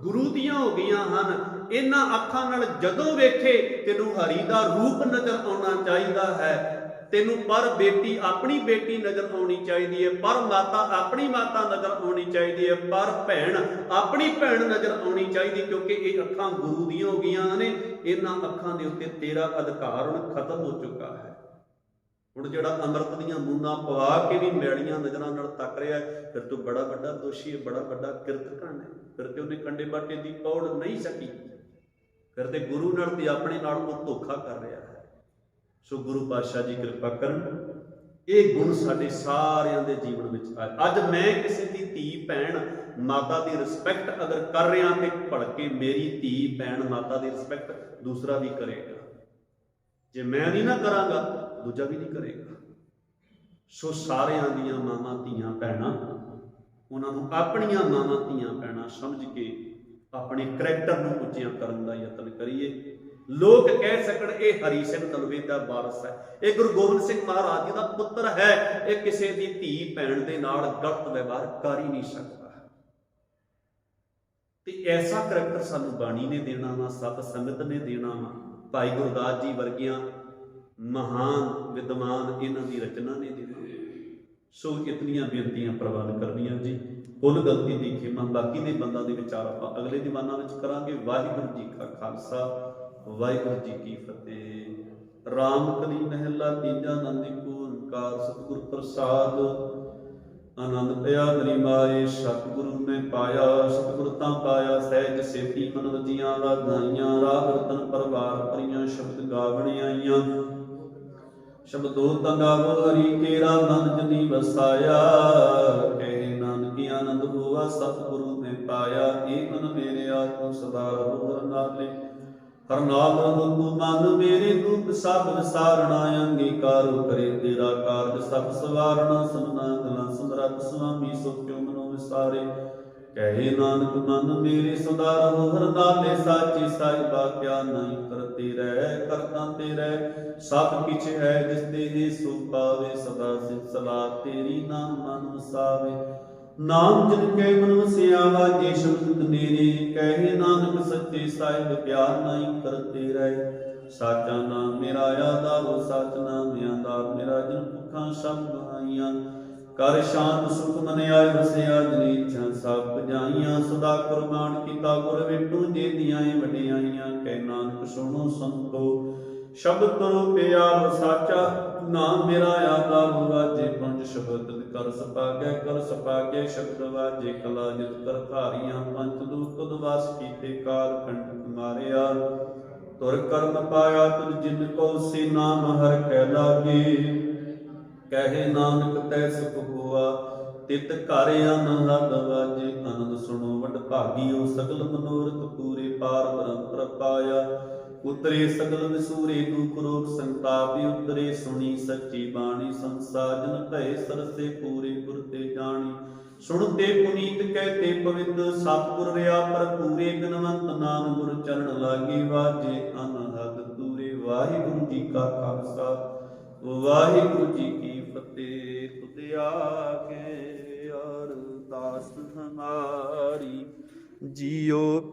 ਗੁਰੂ ਦੀਆਂ ਹੋ ਗਈਆਂ ਹਨ। ਇਹਨਾਂ ਅੱਖਾਂ ਨਾਲ ਜਦੋਂ ਵੇਖੇ ਤੈਨੂੰ ਹਰੀ ਦਾ ਰੂਪ ਨਜ਼ਰ ਆਉਣਾ ਚਾਹੀਦਾ ਹੈ, ਤੈਨੂੰ ਪਰ ਬੇਟੀ ਆਪਣੀ ਬੇਟੀ ਨਜ਼ਰ ਆਉਣੀ ਚਾਹੀਦੀ ਹੈ, ਪਰ ਮਾਤਾ ਆਪਣੀ ਮਾਤਾ ਨਜ਼ਰ ਆਉਣੀ ਚਾਹੀਦੀ ਹੈ, ਪਰ ਭੈਣ ਆਪਣੀ ਭੈਣ ਨਜ਼ਰ ਆਉਣੀ ਚਾਹੀਦੀ, ਕਿਉਂਕਿ ਇਹ ਅੱਖਾਂ ਗੁਰੂ ਦੀਆਂ ਹੋ ਗਈਆਂ ਨੇ। ਇਹਨਾਂ ਅੱਖਾਂ ਦੇ ਉੱਤੇ ਤੇਰਾ ਅਧਿਕਾਰ ਹੁਣ ਖਤਮ ਹੋ ਚੁੱਕਾ ਹੈ। ਹੁਣ ਜਿਹੜਾ ਅੰਮ੍ਰਿਤ ਦੀਆਂ ਬੂੰਦਾਂ ਪਵਾ ਕੇ ਵੀ ਮੈਲੀਆਂ ਨਜ਼ਰਾਂ ਨਾਲ ਤੱਕ ਰਿਹਾ, ਫਿਰ ਤੋਂ ਬੜਾ ਵੱਡਾ ਦੋਸ਼ੀ ਹੈ, ਬੜਾ ਵੱਡਾ ਕਿਰਤਕਣ ਹੈ। ਫਿਰ ਤੇ ਉਹਨੇ ਕੰਡੇ ਬਾਟੇ ਦੀ ਪੌੜ ਨਹੀਂ ਸਕੀ, ਫਿਰ ਤੇ ਗੁਰੂ ਨਾਲ ਤੇ ਆਪਣੇ ਨਾਲ ਉਹ ਧੋਖਾ ਕਰ ਰਿਹਾ ਹੈ। ਸੋ ਗੁਰੂ ਪਾਤਸ਼ਾਹ ਜੀ ਕਿਰਪਾ ਕਰਨ, ਇਹ ਗੁਣ ਸਾਡੇ ਸਾਰਿਆਂ ਦੇ ਜੀਵਨ ਵਿੱਚ ਆਏ। ਅੱਜ ਮੈਂ ਕਿਸੇ ਦੀ ਧੀ ਭੈਣ ਮਾਤਾ ਦੀ ਰਿਸਪੈਕਟ ਅਗਰ ਕਰ ਰਿਹਾ ਤੇ ਭਲਕੇ ਮੇਰੀ ਧੀ ਭੈਣ ਮਾਤਾ ਦੀ ਰਿਸਪੈਕਟ ਦੂਸਰਾ ਵੀ ਕਰੇਗਾ। ਜੇ ਮੈਂ ਨਹੀਂ ਨਾ ਕਰਾਂਗਾ, ਦੂਜਾ ਵੀ ਨਹੀਂ ਕਰੇਗਾ। ਸੋ ਸਾਰਿਆਂ ਦੀਆਂ ਮਾਵਾਂ ਧੀਆਂ ਭੈਣਾਂ, ਉਹਨਾਂ ਨੂੰ ਆਪਣੀਆਂ ਮਾਵਾਂ ਧੀਆਂ ਭੈਣਾਂ ਸਮਝ ਕੇ ਆਪਣੇ ਕਰੈਕਟਰ ਨੂੰ ਉੱਚਿਆਂ ਕਰਨ ਦਾ ਯਤਨ ਕਰੀਏ। ਲੋਕ ਕਹਿ ਸਕਣ ਇਹ ਹਰੀ ਸਿੰਘ ਨਲਵੇ ਦਾ ਵਾਰਸ ਹੈ, ਇਹ ਗੁਰੂ ਗੋਬਿੰਦ ਸਿੰਘ ਮਹਾਰਾਜ ਜੀ ਦਾ ਪੁੱਤਰ ਹੈ, ਇਹ ਕਿਸੇ ਦੀ ਧੀ ਭੈਣ ਦੇ ਨਾਲ ਗਲਤ ਵਿਵਹਾਰ ਕਰ ਹੀ ਨਹੀਂ ਸਕਦਾ। ਤੇ ਐਸਾ ਕਰੈਕਟਰ ਸਾਨੂੰ ਬਾਣੀ ਨੇ ਦੇਣਾ ਵਾ, ਸਤ ਸੰਗਤ ਨੇ ਦੇਣਾ ਵਾ, ਭਾਈ ਗੁਰਦਾਸ ਜੀ ਵਰਗੀਆਂ ਮਹਾਨ ਵਿਦਵਾਨ ਇਹਨਾਂ ਦੀ ਰਚਨਾ ਨੇ ਦੇਣਾ। ਸੋ ਇਤਨੀਆਂ ਬੇਨਤੀਆਂ ਪ੍ਰਵਾਨ ਕਰਨੀਆਂ ਜੀ, ਕੁੱਲ ਗਲਤੀ ਦੀ ਖਿਮਾ। ਬਾਕੀ ਦੇ ਬੰਦਾਂ ਦੇ ਵਿਚਾਰ ਆਪਾਂ ਅਗਲੇ ਦੀਵਾਨਾਂ ਵਿੱਚ ਕਰਾਂਗੇ। ਵਾਹਿਗੁਰੂ ਜੀ ਕਾ ਖਾਲਸਾ, ਵਾਹਿਗੁਰੂ ਜੀ ਕੀ ਫਤਿਹ। ਰਾਮ ਕਲੀ ਮਹਿਲਾ ਤੀਜਾ, ਆਨੰਦ ਏਕ ਓੰਕਾਰ, ਸਤਿਗੁਰ ਪ੍ਰਸਾਦ। ਆਨੰਦ ਪਿਆ ਮੇਰੀ ਮਾਏ, ਸਤਿਗੁਰੂ ਮੈਂ ਪਾਇਆ, ਸਤਿਗੁਰ ਤਾਂ ਪਾਇਆ ਸਹਿਜ ਸੇਤੀ ਮਨ ਵਜੀਆਂ ਰਾਧਾਈਆਂ। ਰਾਗ ਰਤਨ ਪਰਵਾਰ ਭਰੀਆਂ, ਸ਼ਬਦ ਗਾਵਣ ਆਈਆਂ, ਸ਼ਬਦੋ ਤਾਂ ਗਾਵੋ ਹਰੀ ਕੇਰਾ ਮਨ ਜਨੀ ਵਸਾਇਆ। ਕਹੇ ਨਾਨਕ ਆਨੰਦ ਹੋਆ ਸਤਿਗੁਰੂ ਮੈਂ ਪਾਇਆ, ਏ ਮਨ ਮੇਰੇ ਆਤਮ ਸਦਾ ਰਹੋ ਹਰ ਨਾਲੇ। ਹਰ ਨਾਮ ਰਹੋ ਮਨ ਮੇਰੇ, ਦੁਖ ਸਭ ਵਿਸਾਰਣਾ, ਅੰਗੀਕਾਰੋ ਕਰੇ ਤੇਰਾ ਕਾਰਜ ਸਭ ਸਵਾਰਣਾ। ਸਮਨਾ ਗਲਾਂ ਸਮਰੱਥ ਸੁਆਮੀ, ਸੋ ਕਿਉ ਮਨੋ ਵਿਸਾਰੇ। ਕਹੇ ਨਾਨਕ ਮਨ ਮੇਰੇ ਸਦਾ ਰਹੋ ਹਰ ਨਾਲੇ। ਸਾਚੀ ਸਾਹਿਬਾ ਕਿਆ ਨਹੀਂ ਕਰਤੇ ਰਹਿ, ਕਰਤਾ ਤੇਰੇ ਸਭ ਕਿਛ ਹੈ ਜਿਸ ਦੇ ਸੋ ਪਾਵੇ। ਸਦਾ ਸਿਫਤ ਸਲਾਹ ਤੇਰੀ, ਨਾਮ ਮਨ ਵਸਾਵੇ। ਨਾਮ ਜਿਨ ਕੇ ਮਨ ਵਸਿਆ, ਵਾਜੇ ਸ਼ਬਦ ਮੇਰੇ। ਕਹੇ ਨਾਨਕ ਸੱਚੇ ਸਾਹਿਬ ਪਿਆਰ ਨਹੀਂ ਕਰਤੇ ਰਹਿ। ਸਾਚਾ ਨਾਮ ਮੇਰਾ ਆਧਾਰੋ, ਸਾਚ ਨਾਮ ਆਧਾਰ ਮੇਰਾ। ਜਿਨ ਭੁੱਖਾਂ ਸਭ ਗਵਾਈਆਂ, ਕਰ ਸ਼ਾਂਤ ਸੁਖ ਮਨ ਆਏ ਵਸਿਆ। ਜਿਨ ਇੱਛਾ ਸਭ ਪਜਾਈਆਂ, ਸਦਾ ਕੁਰਬਾਨ ਕੀਤਾ ਗੁਰ ਵਿਟੂ ਜੇ ਦੀਆਂ ਵਡਿਆਈਆਂ। ਕਹਿ ਨਾਨਕ ਸੁਣੋ ਸੰਤੋ, ਸ਼ਬਦ ਕਰੋ ਪਿਆਰ ਸਾਚਾ। ਨਾਮ ਮੇਰਾ ਆਧਾਰ ਵਾਜੇ, ਪੰਜ ਸ਼ਬਦ ਕਰ ਸਪਾਗੈ, ਕਰ ਸਪਾਗੈ ਸ਼ਬਦ ਵਾਜੇ। ਕਲਾ ਜਿਤ ਕਰ ਧਾਰੀਆਂ, ਪੰਜ ਦੁਖ ਉਦਵਾਸ ਕੀਤੇ। ਕਾਲ ਕੰਟਕ ਮਾਰਿਆ, ਤੁਰ ਕਰਮ ਪਾਇਆ। ਤੁਝ ਜਿਨ ਕੋ ਸੇ ਨਾਮ ਹਰਿ ਕੈ ਲਾਗੇ। ਕਹੇ ਨਾਨਕ ਤੈ ਸੁਖ ਹੋਆ, ਤਿਤ ਘਰ ਅਨਹਦ ਵਾਜੇ। ਆਨੰਦ ਸੁਣੋ ਵਡ ਭਾਗੀਓ, ਸਗਲ ਮਨੋਰਥ ਪੂਰੇ। ਪਾਰ ਬ੍ਰਹਮ ਪ੍ਰਪਾਇਆ, ਉਤਰੇ ਸਗਲ ਵਿਸੂਰੇ। ਦੁਖ ਰੋਗ ਸੰਤਾਪ ਉਤਰੇ, ਸੁਣੀ ਸੱਚੀ ਬਾਣੀ। ਸੰਸਾਰ ਜਨ ਭਏ ਸਰਸੇ, ਪੂਰੇ ਗੁਰ ਤੇ ਜਾਣੀ। ਸੁਣਤੇ ਪੁਨੀਤ ਕਹਿਤੇ ਪਵਿੱਤ, ਸਤਿਗੁਰ ਰਿਆ ਭਰਪੂਰੇ। ਬਿਨਵੰਤ ਨਾਮ ਗੁਰ ਚਰਨ ਲਾਗੇ, ਵਾਜੇ ਅਨਹਦ ਤੂਰੇ। ਵਾਹਿਗੁਰੂ ਜੀ ਕਾ ਖਾਲਸਾ, ਵਾਹਿਗੁਰੂ ਜੀ ਕੀ ਫਤਿਹ। ਖੁਦ ਆਗੇ ਅਰਦਾਸ ਹਮਾਰੀ, ਜੀਓ